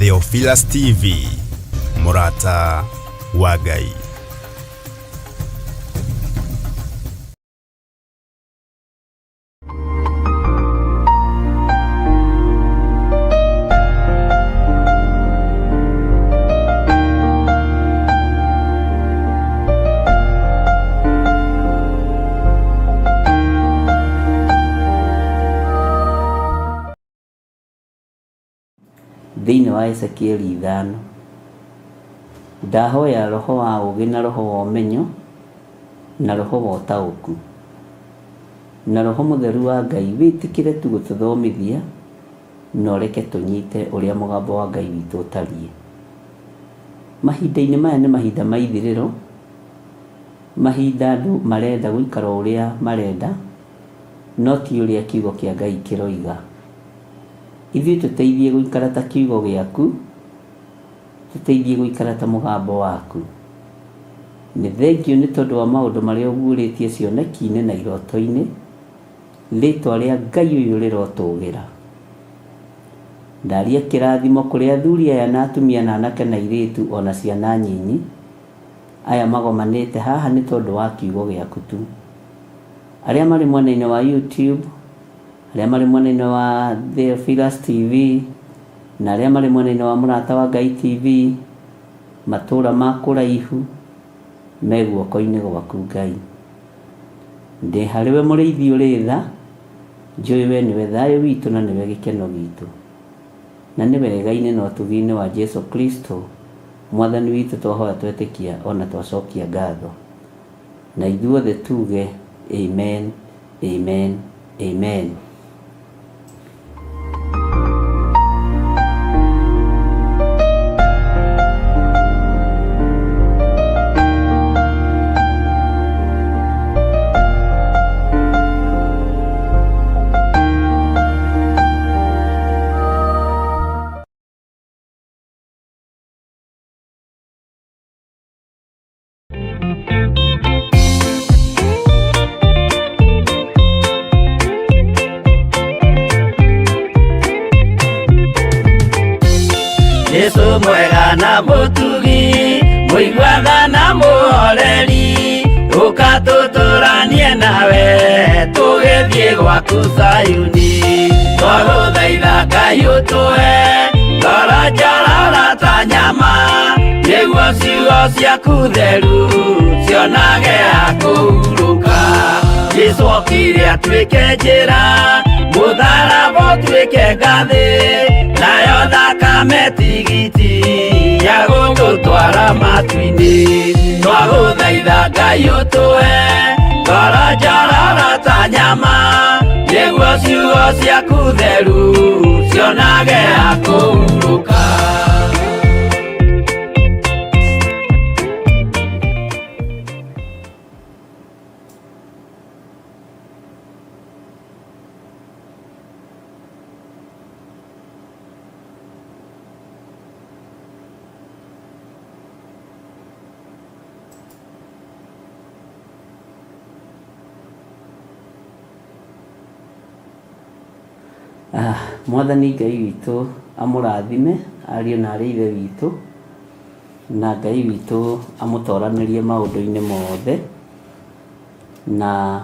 Theophilus TV, Murata wa Ngai. Thĩinĩ wa Ezekieli 5, ndahoya roho wa ũũgĩ na roho wa ũmenyo na roho wa ũtaũku na roho mũtheru wa Ngai wĩtĩkĩre tu gũtũthomithia na ũreke tũnyite ũrĩa mũgambo wa Ngai witũ ũtariĩ. Mahinda-inĩ maya nĩ mahinda ma ithirĩro, mahinda andũ marenda gũikara ũrĩa marenda, no ti ũrĩa kiugo kĩa Ngai kĩroiga. Ithuĩ tũteithie gũikara ta kiugo gĩaku, tũteithie gũikara ta mũgambo waku. Nĩ thengio nĩ tondũ wa maũndũ marĩa ũguũrĩtie cioneki-inĩ na iroto-inĩ, rĩĩtwa rĩa Ngai ũyũ rĩrotũũgĩra. Ndaria kĩrathimo kũrĩ athuri aya na atumia na anake na airĩtu ona ciana nyinyi aya magomanĩte haha nĩ tondũ wa kiugo gĩaku tu. Arĩa marĩ mwena-inĩ wa YouTube, arĩa marĩ mwena-inĩ wa Theophilus TV na arĩa marĩ mwena-inĩ wa Murata wa Ngai TV, matũũra ma kũraihu me guoko-inĩ gwaku Ngai. Ndĩ harĩwe mũrĩithi ũrĩ tha, njũĩ we nĩwe thayũ witũ na nĩwe gĩkeno gitũ, na nĩ wega-inĩ na ũtugi-inĩ wa Jesu Kristo mwathani witũ twahoya twetĩkia ona twacokia ngatho, na ithuothe tuge amen, amen, amen. Yesu mwega na mũtugi, mũiguaga na mũhoreri, ũkatũtũranie nawe tũgĩthiĩ gwaku Zayuni. Twagũthaitha Ngai ũtũhe ngoro njororo ta nyama, nĩguo ciugo ciaku theru cionage ha kũhurũka. Jesũ okire atuĩke njĩra, mũtharaba ũtuĩke ngathĩ, nayo thakame tigiti ya gũgũtwara matu-inĩ. Twagũthaitha Ngai ũtũhe ngoro njororo ta nyama, nĩguo ciugo ciaku theru cionage ha kũhurũka. Mwathani Ngai witũ amũrathime ariũ na arĩ ithe witũ, na Ngai witũ amũtoranĩrie maũndũ-inĩ mothe, na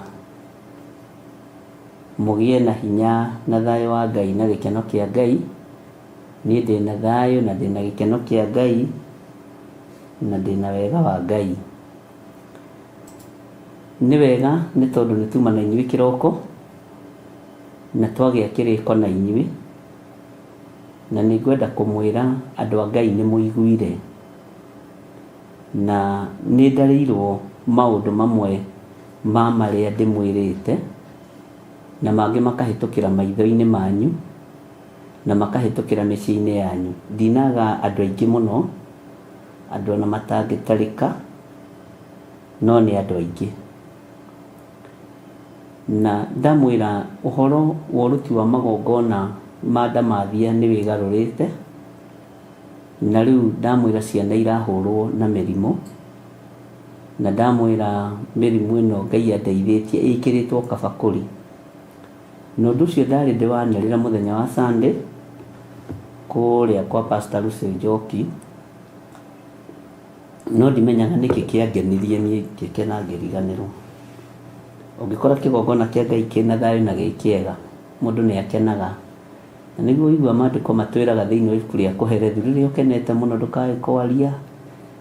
mũgĩe na hinya na thayũ wa Ngai na gĩkeno kĩa Ngai. Niĩ ndĩ na thayũ na ndĩ na gĩkeno kĩa Ngai na ndĩ na wega wa Ngai. Nĩ wega nĩ tondũ nĩ tuma na inyuĩ kĩroko na twagĩa kĩrĩko na inyuĩ, na nĩ ngwenda kũmwĩra andũ a Ngai nĩ mũiguire, na nĩ ndarĩirwo maũndũ mamwe ma marĩa ndĩmwĩrĩte, na mangĩ makahĩtũkĩra maitho-inĩ manyu na makahĩtũkĩra mĩciĩ-inĩ yanyu. Ndinaga andũ aingĩ mũno, andũ ona matangĩtarĩka, no nĩ andũ aingĩ. Na ndamwĩra ũhoro wa ũruti wa magongona ma ndamathia nĩ wĩgarũrĩte, na rĩu ndamwĩra ciana irahũrwo na mĩrimũ, na ndamwĩra mĩrimũ ĩno Ngai andeithĩtie ĩkĩrĩtwo kabakũri. Na ũndũ ũcio ndarĩ ndĩwanĩrĩra mũthenya wa Sunday, kũrĩa kwa Pastor Lucy Njoki, no ndimenyaga nĩkĩ kĩangenirie niĩ ngĩkena ngĩriganĩrwo. Ũngĩkora kĩgongona kĩa Ngai kĩna thayũ na gĩ kĩega, mũndũ nĩ akenaga. Na nĩguo igua maandĩko matwĩraga thĩinĩ wa ibuku rĩa Kũherethi, rĩrĩa ũkenete mũno ndũkae kwaria,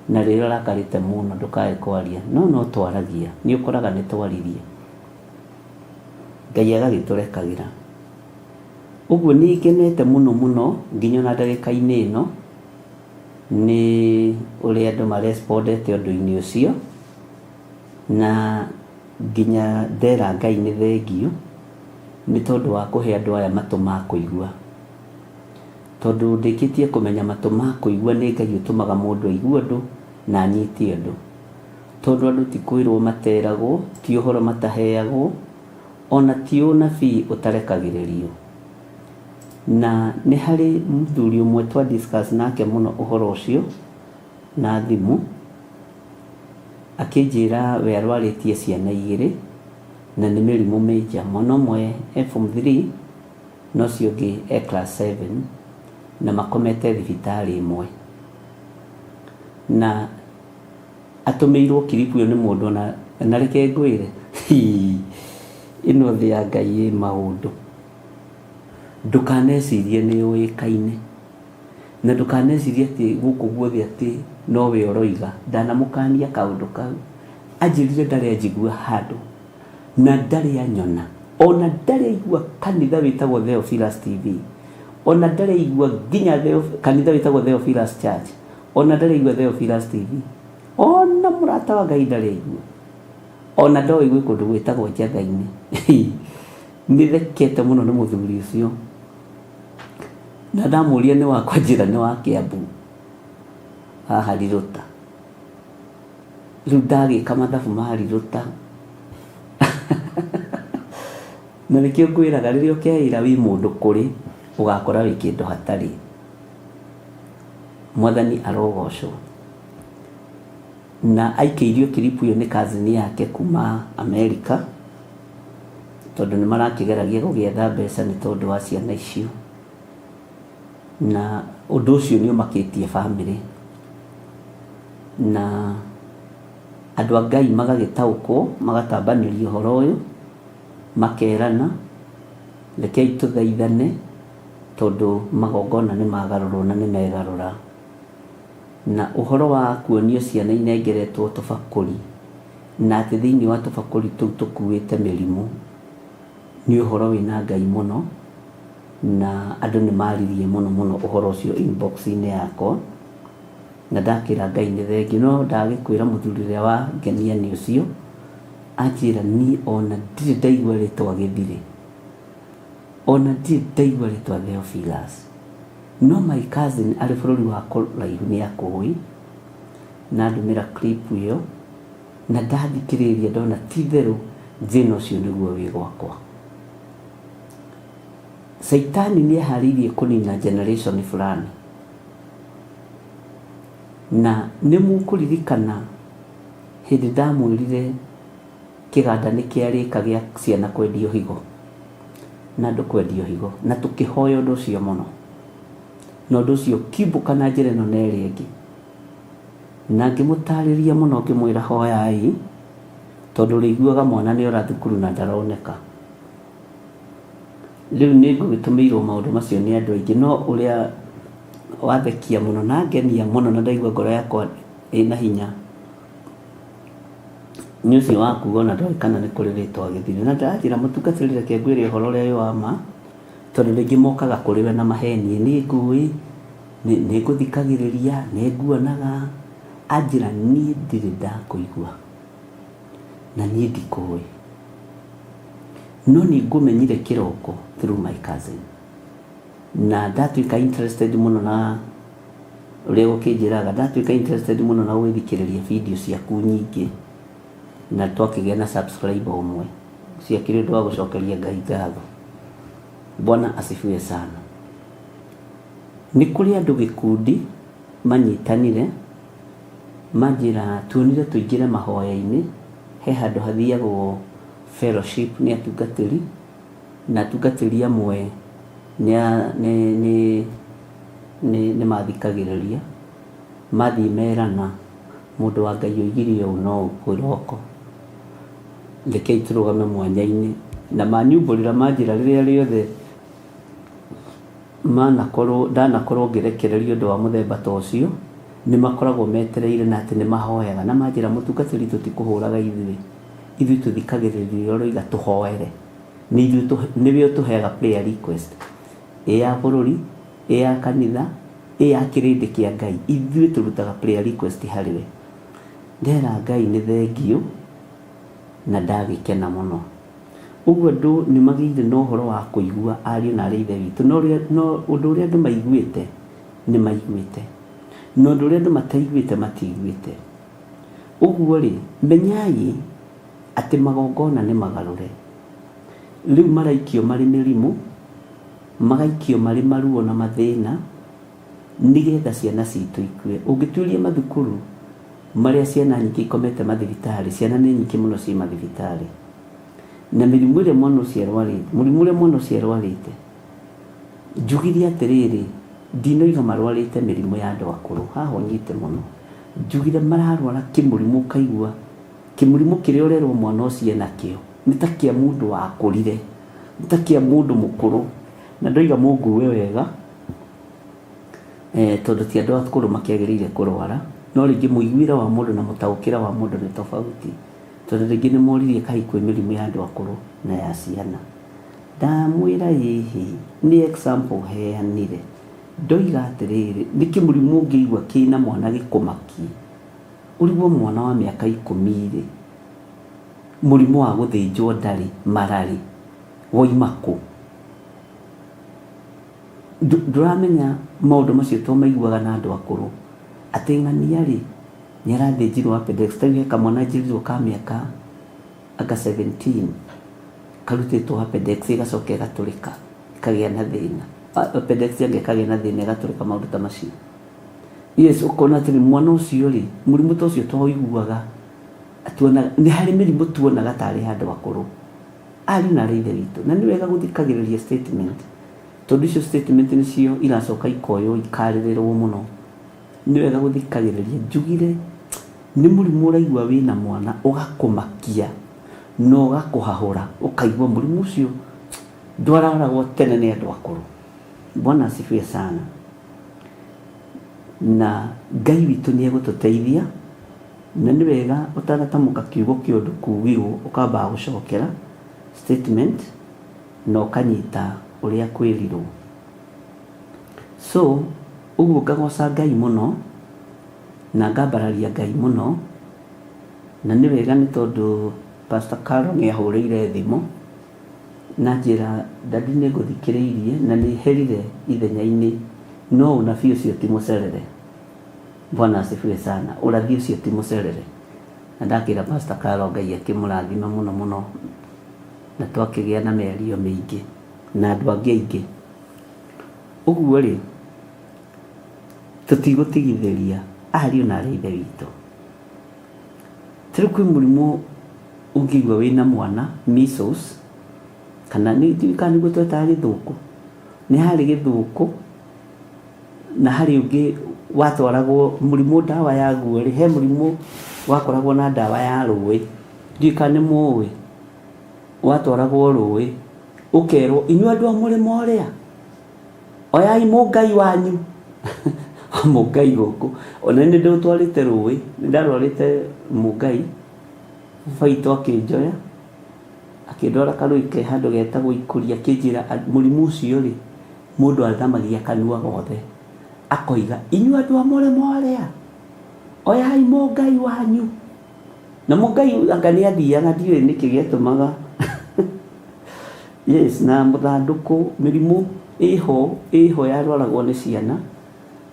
na rĩrĩa ũrakarĩte mũno ndũkae kwaria. No twaragia, nĩ ũkoraga nĩ twaririe, Ngai agagĩtũrekagĩra. Ũguo nĩ ngenete mũno nginya na ndagĩka-inĩ ĩno nĩ ũrĩa andũ marespondete ũndũ-inĩ ũcio, na nginya ndera Ngai nĩ thengio nĩ tondũ wa kũhe andũ aya matũ ma kũigua. Tondũ ndĩkĩtie kũmenya matũ ma kũigua nĩ Ngai ũtũmaga mũndũ aigue ũndũ na anyite ũndũ. Tondũ andũ ti kwĩrwo materagwo, ti ũhoro mataheagwo, ona ti ũnabii ũtarekagĩrĩrio. Na nĩ harĩ mũthuri ũmwe twa discuss nake mũno ũhoro ũcio na thimũ, akĩnjĩra we arwarĩtie ciana 2 na nĩ mĩrimũ major. Mwana ũmwe form 3 na ũcio ũngĩ class 7, na makomete thibitarĩ ĩmwe. Na atũmĩirwo kiripu ĩyo nĩ mũndũ na reke ngwĩre ĩno thĩ ya Ngai ĩ maũndũ. Ndũkanecirie nĩ ũĩkaine, na ndũkanecirie atĩ gũkũ guothe atĩ nowe ũroiga. Ndanamũkania kaũndũ kau, anjĩrire ndarĩ anjigua handũ na ndarĩ anyona, ona ndarĩ aigua kanitha wĩtagwo Theophilus TV, ona ndarĩ aigua nginya kanitha wĩtagwo Theophilus Church, ona ndarĩ aigua Theophilus TV, ona mũrata wa Ngai ndarĩ aigua, ona ndoĩ gwĩ kũndũ gwĩtagwo Njatha-inĩ. Nĩthekete mũno nĩ mũthuri ũcio, na ndamũria nĩ wakwa njĩra nĩ wa Kĩambu haha Rirũta. Rĩu ndagĩka mathabu ma Rirũta na nĩkĩo ngwĩraga rĩrĩa ũkeĩra wĩ mũndũ kũrĩ ũgakora wĩ kĩndũ hatarĩ. Mwathani arogocwo. Na aikĩirio kiripu ĩyo nĩ cousin yake kuma Amerika, tondũ nĩ marakĩgeragia gũgĩetha mbeca nĩ tondũ wa ciana icio, na ũndũ ũcio nĩ ũmakĩtie bamĩrĩ, na andũ a Ngai magagĩtaũkwo, magatambanĩrio ũhoro ũyũ, makerana rekei tũthaithane, tondũ magongona nĩ magarũrwo na nĩ megarũra. Na ũhoro wa kuonio ciana inengeretwo tũbakũri, na atĩ thĩinĩ wa tũbakũri tũu tũkuĩte mĩrimũ, nĩ ũhoro wĩna Ngai mũno, na andũ nĩ maririe mũno ũhoro ũcio inbox-inĩ yakwa, na ndakĩra Ngai nĩ thengio. No ndagĩkwĩra mũthuri ũrĩa wa ngenia nĩ ũcio, anjĩra niĩ ona ndirĩ ndaigua rĩtwa Gĩthirĩ, ona ndirĩ ndaigua rĩtwa Theophilus, no my cousin arĩ bũrũri wa kũraihu nĩ akũĩ, na ndũmĩra clip ĩyo, na ndathikĩrĩria ndona ti therũ njĩna ũcio nĩguo wĩ gwakwa. Saitani nĩ eharĩirie kũnina generation fulani, na nĩ mũkũririkana hĩndĩ ndamwĩrire kĩganda nĩ kĩarĩka gĩa ciana kwendio higo, na andũ kwendio higo, na tũkĩhoya ũndũ ũcio mũno, na ũndũ ũcio kiumbũka na njĩra ĩno na ĩrĩa ĩngĩ, na ngĩmũtarĩria mũno ngĩmwĩra hoyai, tondũ rĩiguaga mwana nĩ ora thukuru na ndaroneka. Rĩu nĩ ngũgĩtũmĩirwo maũndũ macio nĩ andũ aingĩ, no ũrĩa wathekia mũno na ngenia mũno na ndaigua ngoro yakwa ĩna hinya nĩ ũcio wa kuga na ndoĩ kana nĩ kũrĩ rĩtwa Gĩthirĩ. Na ndĩranjĩra mũtungatĩri reke ngwĩre ũhoro ũrĩa wĩ wa ma, tondũ rĩngĩ mokaga kũrĩ we na maheni, nĩ ngũĩ, nĩ ngũthikagĩrĩria, nĩ nguonaga. Anjĩra niĩ ndirĩ ndakũigua na niĩ ndikũĩ, no nĩ ngũmenyire kĩroko through my cousin, na ndatuĩka interested mũno na ũrĩa gũkĩnjĩraga, ndatuĩka interested mũno na gũgĩthikĩrĩria video ciaku nyingĩ, na twakĩgĩa na subscriber ũmwe, ciakĩrĩ ũndũ wa gũcokeria Ngai ngatho. Bwana asifiwe sana. Nĩ kũrĩ andũ gĩkundi manyitanire manjĩra tuonire tũingĩre mahoya-inĩ, he handũ hathiagwo fellowship nĩ atungatĩri, na atungatĩri amwe nĩ nĩ mathikagĩrĩria, mathiĩ merana mũndũ wa Ngai oigire ũũ no ũroko, rekei tũrũgame mwanya-inĩ, na manyumbũrĩra manjĩra rĩrĩa rĩothe ndanakorwo ngĩrekereria ũndũ wa mũthemba ta ũcio, nĩ makoragwo metereire na atĩ nĩ mahoyaga na manjĩra mũtungatĩri tũtikũhũraga ithuĩ tũthikagĩrĩria ũrĩa ũroiga tũhoere, nĩwe ũtũheaga prayer request, ya bũrũri, ya kanitha, ya kĩrĩndĩ kĩa Ngai, ithuĩ tũrutaga prayer request harĩwe. Ndera Ngai nĩ thengio na ndagĩkena mũno. Ũguo andũ nĩ magĩire na ũhoro wa kũigua ariũ na arĩa ithe witũ, no ũndũ ũrĩa andũ maiguĩte nĩ maiguĩte, na ũndũ ũrĩa andũ mataiguĩte matiiguĩte. Ũguo rĩ, menyai atĩ magongona nĩ magarũre. Rĩu maraikio marĩ mĩrimũ, magaikio marĩ maruo na mathĩna, nĩgetha ciana citũ ikue. Ũngĩtuĩria mathukuru marĩa ciana nyingĩ ikomete mathibitarĩ, ciana nĩ nyingĩ mũno ciĩ mathibitarĩ, na mĩrimũ ĩrĩa mwana ũcio arwarĩte, mũrimũ ũrĩa mwana ũcio arwarĩte, njugire atĩrĩrĩ, ndinoiga marwarĩte mĩrimũ ya andũ akũrũ, haha ũnyite mũno, njugire mararwara kĩmũrimũ, kaigua kĩmũrimũ kĩrĩa ũrerwo mwana ũcio nakĩo nĩ ta kĩa mũndũ wakũrire, nĩ ta kĩa mũndũ mũkũrũ, na ndoiga mũngue wega tondũ ti andũ akũrũ makĩagĩrĩire kũrwara, no rĩngĩ mũiguĩre wa mũndũ na mũtaũkĩre wa mũndũ nĩ tofauti, tondũ rĩngĩ nĩ moririe kaĩ kwĩ mĩrimũ ya andũ akũrũ na ya ciana. Ndamwĩra hihi nĩ example heanire, ndoiga atĩrĩrĩ, nĩ kĩmũrimũ ũngĩigua kĩna mwana gĩkũmakie, ũrigwo mwana wa mĩaka 10 mũrimũ wa gũthĩnjwo ndarĩ mararĩ woima kũ? Ndũramenya maũndũ macio to maiguaga na andũ akũrũ, atĩ ng'ania rĩ nĩ arathĩnjirwo appendix, ta rĩu kamwana njĩrirwo ka mĩaka anga 17 karutĩtwo appendix ĩgacoka ĩgatũrĩka ĩkagĩa na thĩna, appendix yake ĩkagĩa na thĩna ĩgatũrĩka, maũndũ ta macio. Yes, ũkona atĩ mwana ũcio rĩ, mũrimũ ta ũcio twaiguaga, nĩ harĩ mĩrimũ tuonaga tarĩ handũ akũrũ, ariũ na arĩa ithe witũ, na nĩ wega gũthikagĩrĩria statement, tondũ icio statement nĩcio iracoka ikoywo ikarĩrĩrwo mũno. Nĩ wega gũthikagĩrĩria, njugire nĩ mũrimũ ũraigua wĩna mwana ũgakũmakia na ũgakũhahũra, ũkaigua mũrimũ ũcio ndwararagwo tene nĩ andũ akũrũ. Bwana asifiwe sana. Na Ngai witũ nĩ egũtũteithia, na nĩ wega ũtanatamuka kiugo kĩũndũ kuugirwo ũkambaga gũcokera statement na ũkanyita ũrĩa kwĩrirwo. So ũguo ngagoca Ngai mũno na ngambararia Ngai mũno, na nĩ wega nĩ tondũ Pastor Carol nĩ ahũrĩire thimũ na njĩra ndadi nĩ ngũthikĩrĩirie na nĩ herire ithenya-inĩ, no ũnabii ũcio ti mũcerere. Bwana asifiwe sana. Ũrathi ũcio ti mũcerere, na ndakĩra Pastor Carol Ngai akĩmũrathima mũno mũno, na twakĩgĩa na mĩario mĩingĩ na andũ angĩ aingĩ. Ũguo rĩ, tũtigũtigithĩria ariũ na arĩa ithe witũ. Tĩrĩ kwĩ mũrimũ ũngĩigua wĩna mwana, measles, kana nĩguo twetaga gĩthũkũ, nĩ harĩ gĩthũkũ na harĩ ũngĩ watwaragwo mũrimũ ndawa ya guo rĩ, he mũrimũ wakoragwo na ndawa ya rũĩ, ndika nĩ mũĩ, watwaragwo rũĩ ũkerwo inyuĩ andũ a mũrĩmo ũrĩa oyai mũngai wanyu mũngai gũkũ. Ona nĩ ndĩũtwarĩte rũĩ, nĩ ndarwarĩte mũngai, baitũ akĩnjoya akĩndwara karũĩ ke handũ getagwo Ikũria, akĩnjĩra mũrimũ ũcio rĩ mũndũ athamagia kanua gothe, akoiga inyuĩ andũ a mũrĩmo ũrĩa oyai mũngai wanyu, na mũngai anga nĩ athiaga, ndiũĩ nĩkĩ gĩatũmaga. Yes, na mũthandũkũ, mĩrimũ ĩho yarwaragwo nĩ ciana,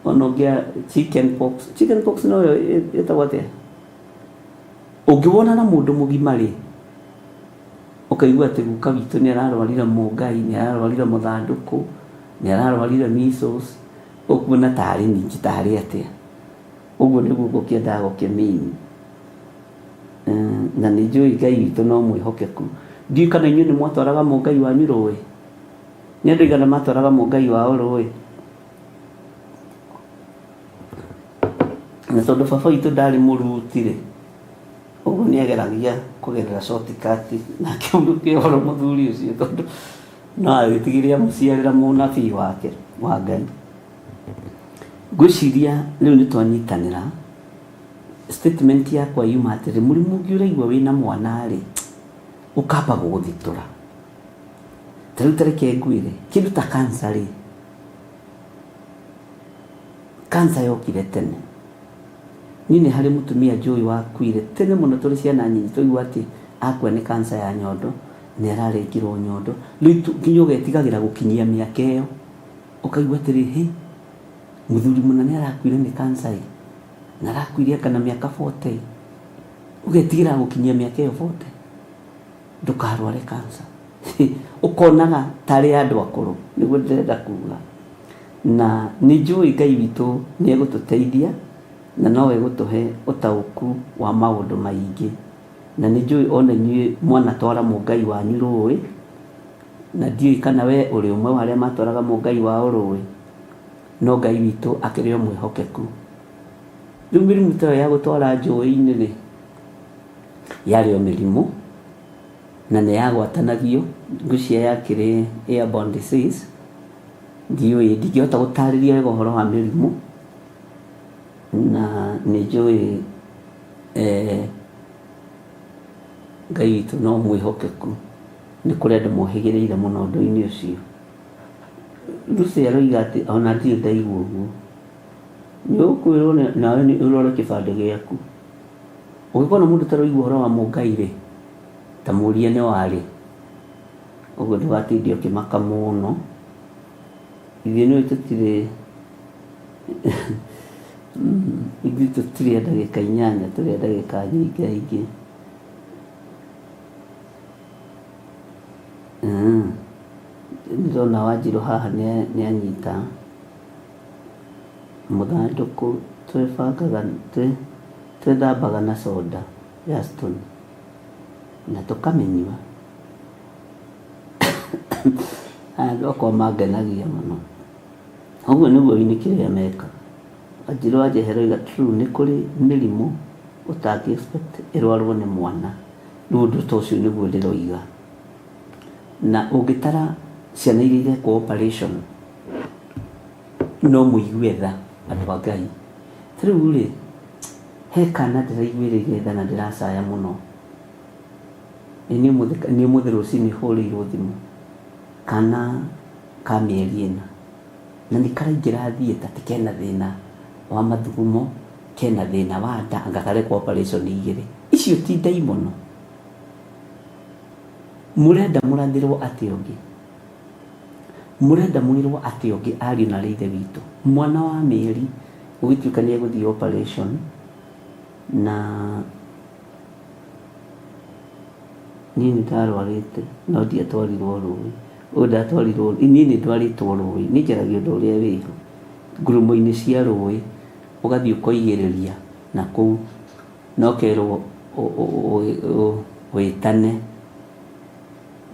ona ũngĩa chicken pox noyo ĩtagwo atĩa, ũngĩwona na mũndũ mũgima rĩ ũkaigua atĩ guka witũ nĩ ararwarire mũngai, nĩ ararwarire mũthandũkũ, nĩ ararwarire measles, ũkuona tarĩ ningĩ tarĩ atĩa. Ũguo nĩguo ngũkĩendaga gũkĩmini, na nĩ njũĩ Ngai witũ no mwĩhokeku. Ndiũĩ kana inyuĩ nĩ mwatwaraga mũngai wanyu rũĩ, nĩ andũ aigana matwaraga mũngai wao rũĩ? na tondu baba witũ ndarĩ mũruti-rĩ, ũguo nĩageragia kũgerera shortcut na kĩũndũ kĩoro mũthuri ũcio tondũ no agĩtigĩrĩra mũciarĩra mũnabii wake wa Ngai. Ngwĩciria rĩu nĩtwanyitanĩra. Statement yakwa yuma atĩrĩ, mũrimũ ũngĩ ũraigua wĩna mwana-rĩ, ũkamba gũgũthitũra. Ta rĩu tareke ngwĩre kĩndũ ta cancer-rĩ, cancer yokire tene. Niĩ nĩ harĩ mũtumia njũĩ wakuire tene mũno tũrĩ ciana nyinyi, tũigua atĩ akua nĩ cancer ya nyondo, nĩararengirwo nyondo. Rĩu nginya ũgetigagĩra gũkinyia mĩaka ĩyo, ũkaigua atĩrĩ, hĩ, mũthuri mũna nĩarakuire nĩ cancer, na arakuire kana mĩaka 40, ũgetigĩra gũkinyia mĩaka ĩyo 40 ndũkarware cancer. Ũkonaga tarĩ andũ akũrũ, nĩguo ndĩrenda kuga. Na nĩnjũĩ Ngai witũ nĩegũtũteithia na nowe gũtũhe ũtaũku wa maũndũ maingĩ. Na nĩnjũĩ ona inyuĩ mwanatwara mũngai wanyu rũĩ, na ndiũĩ kana we ũrĩ ũmwe wa arĩa matwaraga mũngai wao rũĩ, no Ngai witũ akĩrĩ o mwĩhokeku. Rĩu mĩrimũ ta ĩyo ya gũtwara njũĩ-inĩ-rĩ, yarĩ o mĩrimũ na nĩyagwatanagio, ngwĩciria yakĩrĩ airborne disease. Ndiũĩ, ndingĩhota gũtarĩria wega ũhoro wa mĩrimũ, na nĩnjũĩ Ngai witũ no mwĩhokeku, nĩ kũrĩ andũ mohĩgĩrĩire mũno ũndũ-inĩ ũcio. Lucy aroiga atĩ ona ndirĩ ndaigua ũguo. Nĩũkwĩrwo nawe ũrore kĩbandĩ gĩaku. Ũngĩkona mũndũ taroigua ũhoro wa mũngai-rĩ, ta mũrie nĩ warĩ. Ũguo ndũgatinde ũkĩmaka mũno. Ithuĩ nĩwe tũtirĩ ithuĩ tũtirĩ ndagĩka 8, tũrĩ ndagĩka nyingĩ. Ndĩrona Wanjirũ haha nĩanyita mũthandũkũ twĩthambaga na soda ya Stone na tũkamĩnyua. Andũ akwa mangenagia mũno. Ũguo nĩguo ini kĩrĩa meka. Wanjirũ anjeheroiga true nĩ kũrĩ mĩrimũ ũtangĩ expect ĩrwarwo nĩ mwana. Rĩu ũndũ ta ũcio nĩguo ndĩroiga. Na ũngĩtara ciana iria irekwo operation, no mũigue tha andũ a Ngai. Rĩu-rĩ, he kana ndĩraiguĩrĩire tha na ndĩracaya mũno. Nĩ ũmũthĩ rũcinĩ hũrĩirwo thimũ, kana ka mĩeri ĩna, na nĩ karaingĩra thieta atĩ kena thĩna wa mathugumo, kena thĩna wa nda, anga karekwo operation 2. Icio ti ndaimono. Mũrenda mũrathĩrwo atĩ ũngĩ, mũrenda mũrĩrwo atĩ ũngĩ ariũ na ithe witũ, mwana wa mĩeri ũgĩtuĩka nĩ egũthiĩ operation, na niĩ nĩndarwarĩte no ndiatwarirwo rũĩ. Ũyũ ndatwarirwo, niĩ nĩndwarĩtwo rũĩ, nĩ njaragia ũndũ ũrĩa wĩho, ngurumo-inĩ cia rũĩ, ũgathiĩ ũkoigĩrĩria na kũu, na ũkerwo wĩtane,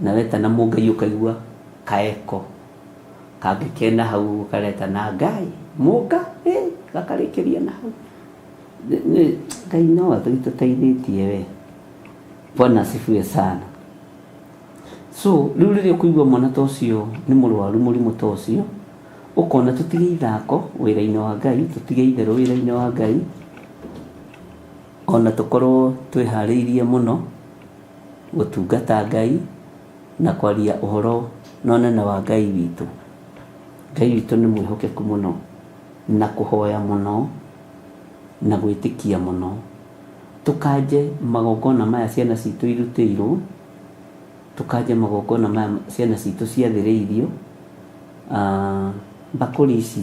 na wetana mũngai ũkaigua kaeko kangĩ kena hau, karetana Ngai mũnga gakarĩkĩria na hau. Ngai no atũteithĩtie we. Bwana asifiwe sana. So rĩu rĩrĩa ũkũigua mwana ta ũcio nĩ mũrwaru mũrimũ ta ũcio, ũkona tũtige ithako wĩra-inĩ wa Ngai, tũtige itherũ wĩra-inĩ wa Ngai, ona tũkorwo twĩharĩirie mũno gũtungata Ngai na kwaria ũhoro na ũnene wa Ngai witũ. Ngai witũ nĩ mwĩhokeku mũno na kũhoya mũno na gwĩtĩkia mũno. Tũkanje magongona maya ciana citũ irutĩirwo, tũkanje magongona maya ciana citũ ciathĩrĩirio. Mbakũri ici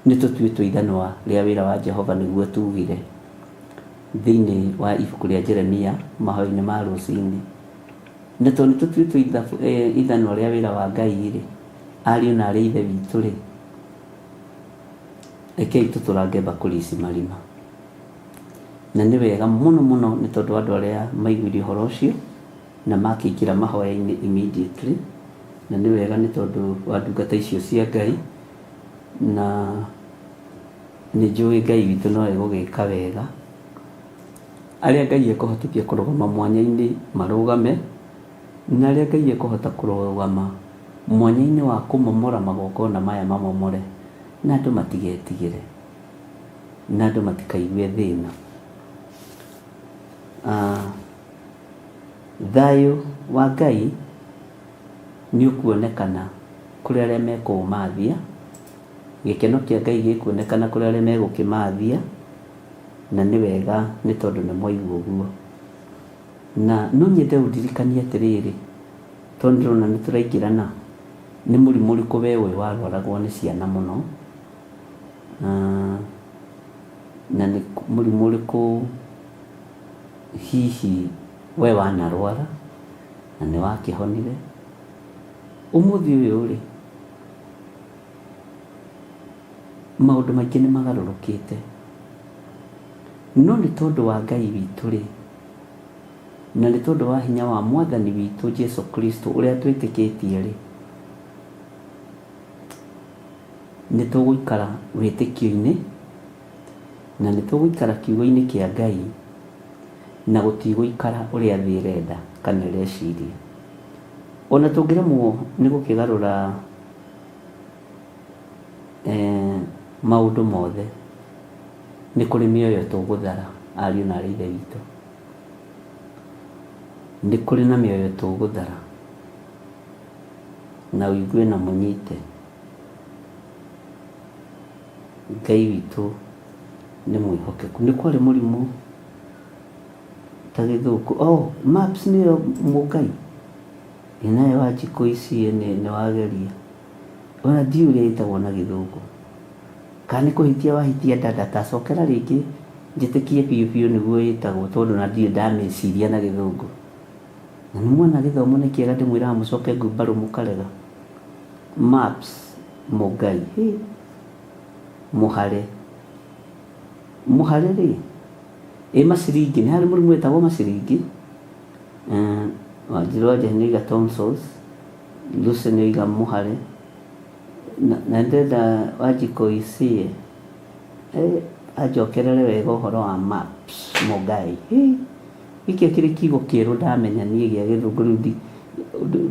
nĩ tũtuĩtwo ithanwa rĩa wĩra wa Jehova nĩguo tugire thĩinĩ wa ibuku rĩa Jeremia mahoya-inĩ ma rũcinĩ. Na tondũ nĩ tũtuĩtwo ithanwa rĩa wĩra wa Ngai-rĩ, ariũ na arĩ ithe witũ-rĩ, rekei tũtũrange mbakũri ici marima. Na nĩ wega mũno mũno nĩ tondũ andũ arĩa maiguire ũhoro ũcio na makĩingĩra mahoya-inĩ immediately, na nĩ wega nĩ tondũ wa ndungata icio cia Ngai, na nĩ njũĩ Ngai witũ no egũgĩka wega. Arĩa Ngai ekũhotithia kũrũgama mwanya-inĩ marũgame, na arĩa Ngai ekũhota kũrũgama mwanya-inĩ wa kũmomora magongona maya mamomore, na andũ matigetigĩre, na andũ matikaigue thĩna. Thayũ wa Ngai nĩ ũkuonekana kũrĩ arĩa mekũũmathia, gĩkeno kĩa Ngai gĩkuonekana kũrĩ arĩa megũkĩmathia, na nĩ wega nĩ tondũ nĩ mwaigua ũguo. Na no nyende ũndirikanie atĩrĩrĩ, tondũ ndĩrona nĩ tũraingĩrana, nĩ mũrimũ ũrĩkũ we ũyũ warwaragwo nĩ ciana mũno, na nĩ mũrimũ ũrĩkũ hihi we wanarwara na nĩ wakĩhonire? Ũmũthĩ ũyũ rĩ, maũndũ maingĩ nĩ magarũrũkĩte, no nĩ tondũ wa Ngai witũ rĩ, na nĩ tondũ wa hinya wa Mwathani witũ Jesũ Kristo ũrĩa twĩtĩkĩtie rĩ, nĩ tũgũikara wĩtĩkio-inĩ, na nĩ tũgũikara kiugo-inĩ kĩa Ngai, na gũtigũikara ũrĩa thĩ ĩrenda kana ĩreciria. Ona tũngĩremwo nĩ gũkĩgarũra maũndũ mothe, nĩ kũrĩ mĩoyo tũgũthara, ariũ na aarĩ a Ithe witũ. Nĩ kũrĩ na mĩoyo tũgũthara, na ũigue na mũnyite. Ngai witũ nĩ mwĩhokeku. Nĩ kwarĩ mũrimũ ta gĩthũkũ, MAPS nĩyo Mũngai, nayo Wanjikũ ici nĩ wageria, ona ndiũĩ ũrĩa ĩtagwo na gĩthũngũ, kana nĩ kũhitia wahitia ndatacokera rĩngĩ njĩtĩkie biũ biũ nĩguo ĩtagwo, tondũ na ndirĩ ndamĩciria na gĩthũngũ. Na nĩ mwana gĩthomo nĩ kĩega, ndĩmwĩraga mũcoke ngumbarũ mũkarega. MAPS Mũngai, mũhare rĩ, maciringi, nĩ harĩ mũrimũ wĩtagwo maciringi. Wanjirũ wanja nĩ oiga tonsils, Lucy nĩ oiga mũhare, na ndenda Wanjikũ ici anjokerere wega ũhoro wa MAPS Mũngai. Gĩkĩ kĩrĩ kiugo kĩerũ ndamenya niĩ gĩa gĩthũngũ, rĩu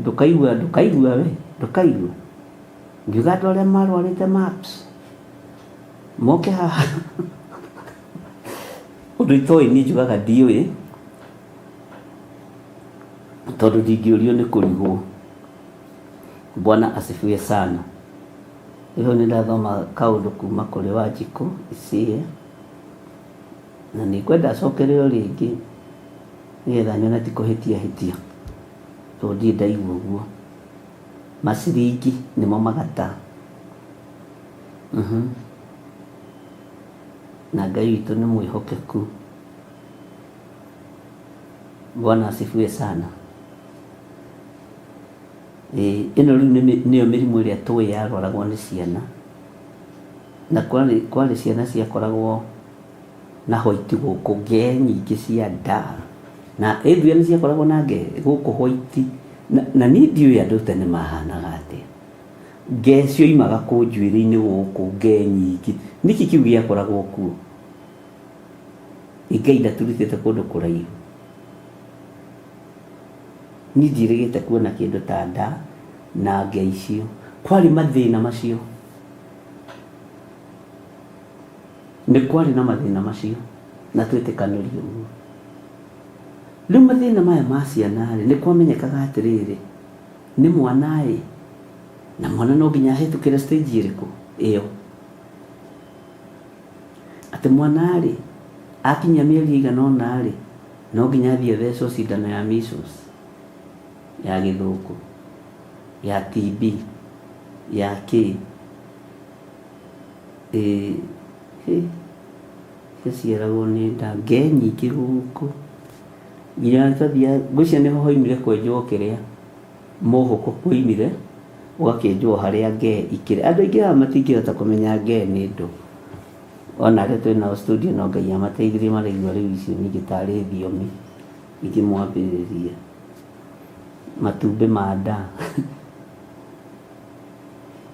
ndũkaigua we, ndũkaigua ngiuga andũ arĩa marwarĩte MAPS moke haha. Ũndũ itoĩ niĩ njugaga ndiũĩ, tondũ ndingĩũrio nĩ kũrigwo. Bwana asifiwe sana. Rĩu nĩ ndathoma kaũndũ kuma kũrĩ Wanjikũ ici, na nĩ kwenda acokererio rĩngĩ nĩgetha nyone ti kũhĩtia hĩtia, tondũ ndirĩ ndaigua ũguo. Maciringi nĩmo magata. Na Ngai witũ nĩ mwĩhokeku. Bwana asifiwe sana. Ĩno rĩu nĩyo mĩrimũ ĩrĩa tũĩ yarwaragwo nĩ ciana, na kwarĩ ciana ciakoragwo na white gũkũ, ngee nyingĩ cia nda, na ĩndũya nĩ ciakoragwo na ngee gũkũ white, na niĩ ndiũĩ andũ tene mahanaga atĩa. Ngee cioimaga kũ njuĩrĩ-inĩ gũkũ, ngee nyingĩ, nĩkĩ kĩu gĩakoragwo kuo? Ngai ndatũrutĩte kũndũ kũraihu. Niĩ ndirĩgĩte kuona kĩndũ ta nda na ngee icio. Kwarĩ mathĩna macio, nĩ kwarĩ na mathĩna macio, na twĩtĩkanĩrie ũguo. Rĩu mathĩna maya ma ciana rĩ, nĩ kwamenyekaga atĩrĩrĩ, nĩ mwana ĩ, na mwana no nginya ahĩtũkĩre stage ĩrĩkũ ĩyo, atĩ mwana rĩ akinyia mĩeri ĩigana ũna rĩ, no nginya athiĩ athecwo cindano ya measles, ya gĩthũkũ, ya TB, ya kĩ ciaragwo nĩ nda, ngee nyingĩ gũkũ, nginya twathia ngwĩciria nĩho hoimire kwenjwo kĩrĩa, mũhũko kwoimire ũgakĩenjwo harĩa ngee ikĩrĩ. Andũ aingĩ haha matingĩhota kũmenya ngee nĩ ndũ, ona arĩa twĩ nao studio no Ngai amateithirie maraigua rĩu icio ningĩ tarĩ thiomi ingĩmwambĩrĩria. Matumbĩ ma nda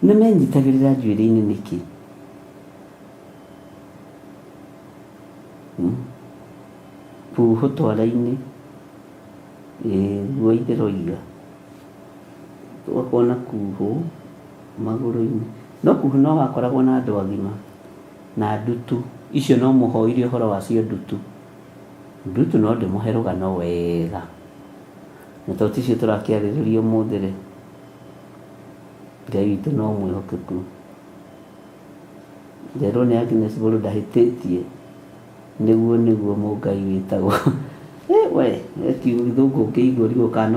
nĩ menyitagĩrĩra njuĩrĩ-inĩ nĩkĩ? kuho twara-inĩ guo ithiroiga tũgakorwo na kuho magũrũ-inĩ, no kuho no wakoragwo na andũ agima na ndutu icio no mũhoire ũhoro wacio ndutu no ndĩmũhe rũgano wega na to ticio tũrakĩarĩrĩria ũmũthĩ-rĩ. Ngai witũ no mwĩhokeku, nderwo nĩ Agnes Mbũrũ ndahĩtĩtie, nĩguo mũngai wĩtagwo we kiugo gĩthũngũ ũngĩigua ũrigũka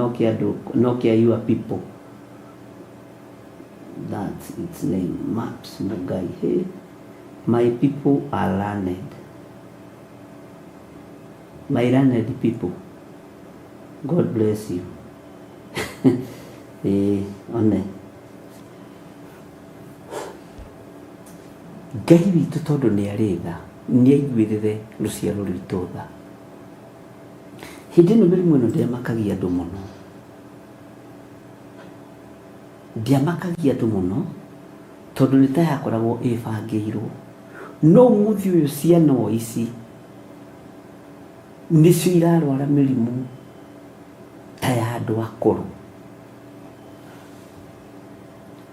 nokia your people, that's its name, maps mũngai. Hey, my people are learned, my learned people, God bless you. One Ngai witũ tondũ nĩ arĩ tha, nĩ aiguĩrĩre rũciaro rwitũ tha. Hĩndĩ ĩno mĩrimũ ĩno ndĩamakagia andũ mũno, tondũ nĩ ta yakoragwo ĩbangĩirwo. No mũthĩ ũyũ ciana ici nĩcio irarwara mĩrimũ ta ya andũ akũrũ.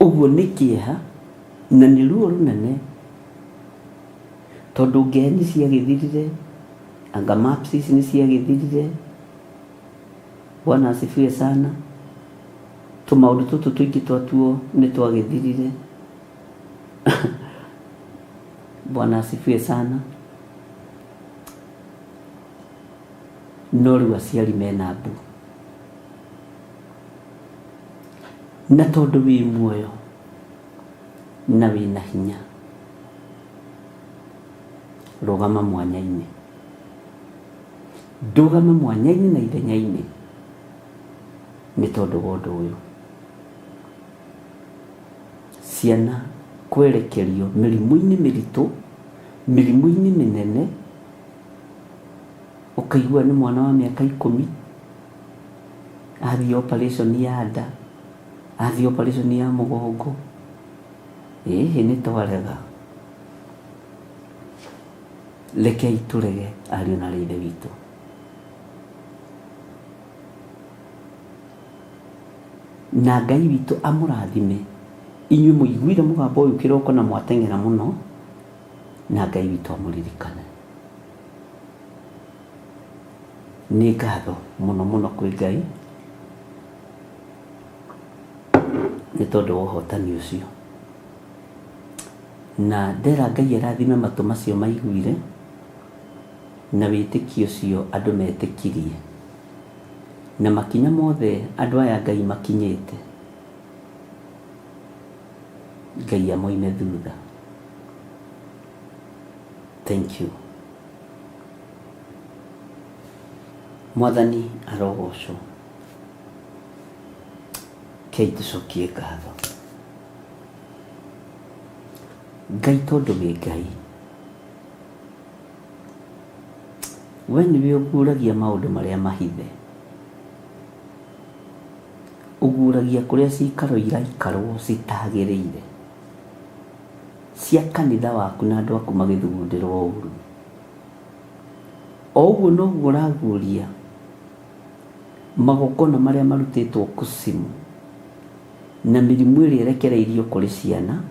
Ũguo nĩ kĩeha na nĩ ruo rũnene, tondũ ngeni ciagĩthirire, anga maps ici nĩ ciagĩthirire. Bwana asifiwe sana. Tũmaũndũ tũtũ tũingĩ twatuo nĩ twagĩthirire. Bwana asifiwe sana. No rĩu aciari mena mbu, na tondũ wĩ muoyo na wĩna hinya, rũgama mwanya-inĩ, ndũgame mwanya-inĩ na ithenya-inĩ, nĩ tondũ wa ũndũ ũyũ. Ciana kwerekerio mĩrimũ-inĩ mĩritũ, mĩrimũ-inĩ mĩnene, ũkaigua nĩ mwana wa mĩaka 10 athiĩ operation ya nda, athiĩ operation ya mũgongo. Nĩ twarega. Rekei tũrege ariũ na ithe witũ. Na Ngai witũ amũrathime inyuĩ mũiguire mũgambo ũyũ kĩroko na mwateng'era mũno, na Ngai witũ amũririkane. Nĩ ngatho mũno kwĩ Ngai nĩ tondũ wa ũhotani ũcio, na ndera Ngai arathime matũ macio maiguire na wĩtĩkio ũcio andũ metĩkirie, na makinya mothe andũ aya Ngai makinyĩte, Ngai amoime thutha. Thank you. Mwathani arogocwo. Kei tũcokie ngatho. Ngai tondũ wĩ Ngai, we nĩwe ũguũragia maũndũ marĩa mahithe, ũguũragia kũrĩa cikaro iraikarwo citagĩrĩire cia kanitha waku na andũ aku magĩthugundĩrwo ũru. O ũguo noguo ũraguũria magongona marĩa marutĩtwo kusimu na mĩrimũ ĩrĩa ĩrekereirio kũrĩ ciana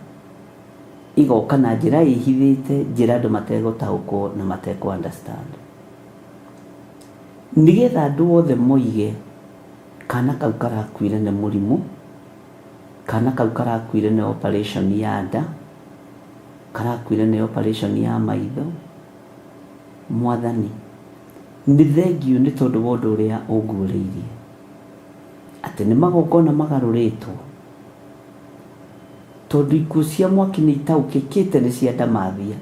igoka na njĩra ĩhithĩte, njĩra andũ mategũtaũkwo na matekũ understand, nĩgetha andũ othe moige kana kau karakuire nĩ mũrimũ, kana kau karakuire nĩ operation ya nda, karakuire nĩ operation ya maitho. Mwathani nĩ thengiũ nĩ tondũ wa ũndũ ũrĩa ũnguũrĩirie, atĩ nĩ magongona magarũrĩtwo, tondũ ikuũ cia mwaki nĩ itaũkĩkĩte nĩ cia ndamathia,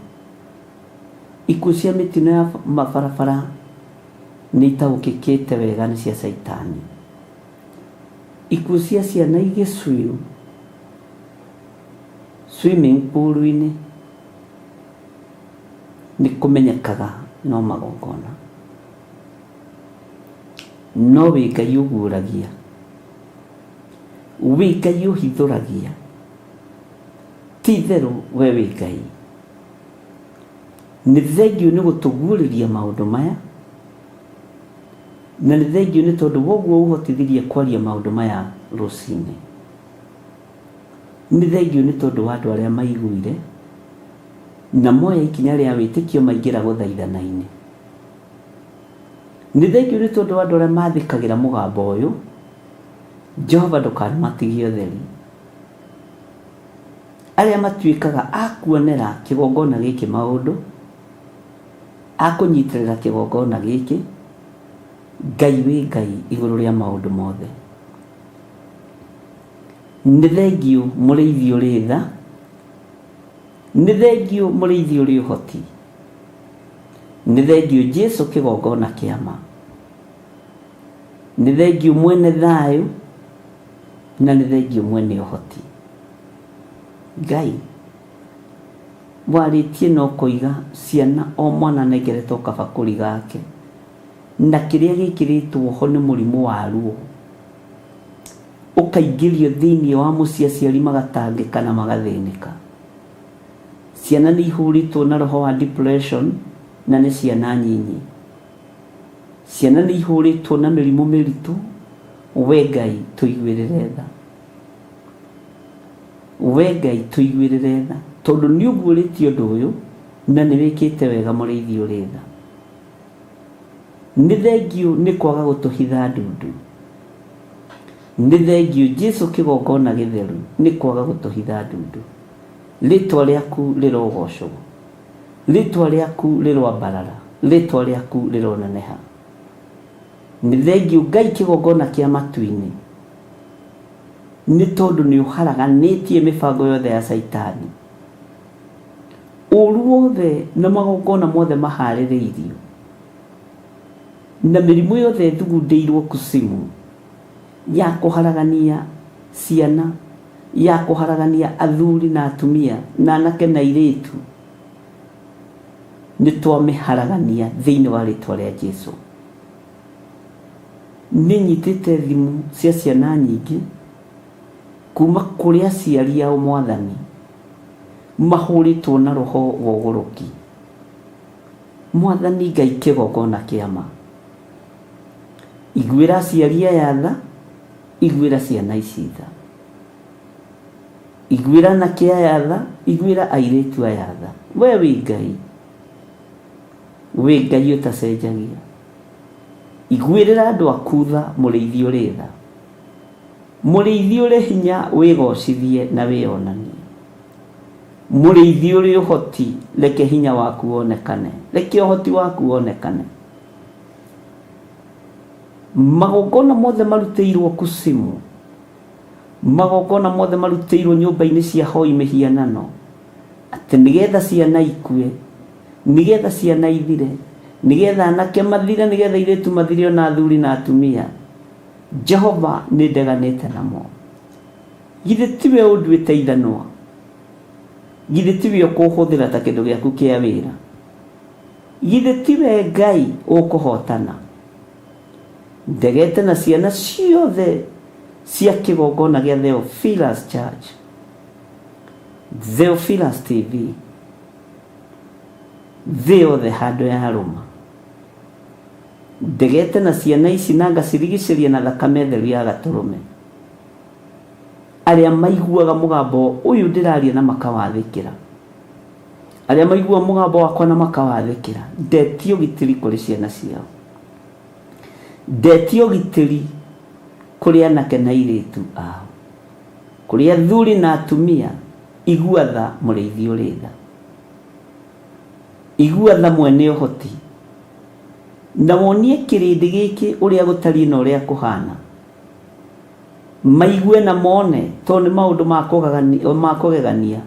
ikuũ cia mĩtino ya mabarabara nĩ itaũkĩkĩte wega nĩ cia Saitani, ikuũ cia ciana igĩcwim swimming pool-inĩ nĩ kũmenyekaga no magongona. No wĩ Ngai ũguũragia, wĩ Ngai ũhithũragia, ti therũ we wĩ Ngai. Nĩ thengiũ nĩ gũtũguũrĩria maũndũ maya, na nĩ thengiũ nĩ tondũ woguo ũhotithirie kwaria maũndũ maya rũcinĩ. Nĩ thengiũ nĩ tondũ wa andũ arĩa maiguire na moya ikinya rĩa wĩtĩkio maingĩra gũthaithana-inĩ. Nĩ thengiũ nĩ tondũ wa andũ arĩa mathikagĩra mũgambo ũyũ. Jehova ndũkanamatigie ũtheri. Arĩa matuĩkaga akuonera kĩgongona gĩkĩ maũndũ, akũnyitĩrĩra kĩgongona gĩkĩ, Ngai wĩ Ngai igũrũ rĩa maũndũ mothe. Nĩ thengiũ mũrĩithi ũrĩ tha, nĩ thengiũ mũrĩithi ũrĩ ũhoti, nĩ thengiũ Jesũ kĩgongona kĩa ma, nĩ thengiũ mwene thayũ, na nĩ thengiũ mwene ũhoti. Ngai warĩtie no kũiga ciana o mwana nengeretwo kabakũri gake na kĩrĩa gĩkĩrĩtwo ho nĩ mũrimũ wa ruo, ũkaingĩrio thĩinĩ wa mũciĩ, aciari magatangĩka na magathĩnĩka. Ciana nĩ ihũrĩtwo na roho wa depression, na nĩ ciana nyinyi. Ciana nĩ ihũrĩtwo na mĩrimũ mĩritũ. We Ngai tũiguĩrĩre tha, we Ngai tũiguĩrĩre tha, tondũ nĩ ũguũrĩtie ũndũ ũyũ na nĩ wĩkĩte wega mũrĩithi ũrĩ tha. Nĩ thengiũ nĩ kwaga gũtũhitha ndundu. Nĩ thengiũ Jesũ kĩgongona gĩtheru nĩ kwaga gũtũhitha ndundu. Rĩtwa rĩaku rĩrogocwo, rĩtwa rĩaku rĩroambarara, rĩtwa rĩaku rĩroneneha. Nĩ thengiũ Ngai kĩgongona kĩa matu-inĩ, nĩ tondũ nĩ ũharaganĩtie mĩbango yothe ya Saitani. Ũru wothe na magongona mothe maharĩrĩirio, na mĩrimũ yothe thugundĩirwo kusimu ya kũharagania ciana, ya kũharagania athuri na atumia na anake na airĩtu, nĩ twamĩharagania thĩinĩ wa rĩtwa rĩa Jesũ. Nĩ nyitĩte thimũ cia ciana nyingĩ kuma kũrĩ aciari ao Mwathani mahũrĩtwo na roho wa ũgũrũki. Mwathani Ngai kĩgongona kĩa ma, iguĩra aciari aya tha, iguĩra ciana ici tha, iguĩra anake aya tha, iguĩra airĩtu aya tha. We wĩ Ngai, wĩ Ngai ũtacenjagia. Iguĩrĩra andũ aku tha, mũrĩithi ũrĩ tha, mũrĩithi ũrĩ hinya, wĩgocithie na wĩonanie. Mũrĩithi ũrĩ ũhoti, reke hinya waku wonekane, reke ũhoti waku wonekane. Magongona mothe marutĩirwo kusimu, magongona mothe marutĩirwo nyũmba-inĩ cia hoi mĩhianano, atĩ nĩgetha ciana ikue, nĩgetha ciana ithire, nĩgetha anake mathire, nĩgetha airĩtu mathire, na athuri na atumia, Jehova nĩ ndeganĩte namo. Githĩ tiwe ũnduĩte ithanwa, githĩ tiwe ũkũhũthĩra ta kĩndũ gĩaku kĩa wĩra, githĩ tiwe Ngai ũkũhotana. Ndegete na ciana ciothe cia kĩgongona gĩa Theophilus Church, Theophilus TV, thĩ yothe handũ ya rũma. Ndegete na ciana ici na ngacirigicĩria na thakame theru ya Gatũrũme, arĩa maiguaga mũgambo ũyũ ndĩraria na makawathĩkĩra, arĩa maiguaga mũgambo wakwa na makawathĩkĩra. Ndetie ũgitĩri kũrĩ ciana ciao, ndetie ũgitĩri kũrĩ anake na airĩtu ao, kũrĩ athuri na atumia. Igua tha mũrĩithi ũrĩ tha, igua tha mwene ũhoti, na wonie kĩrĩndĩ gĩkĩ ũrĩa gũtariĩ na ũrĩa kũhana. Maigue na mone, tondũ nĩ maũndũ ma kũgegania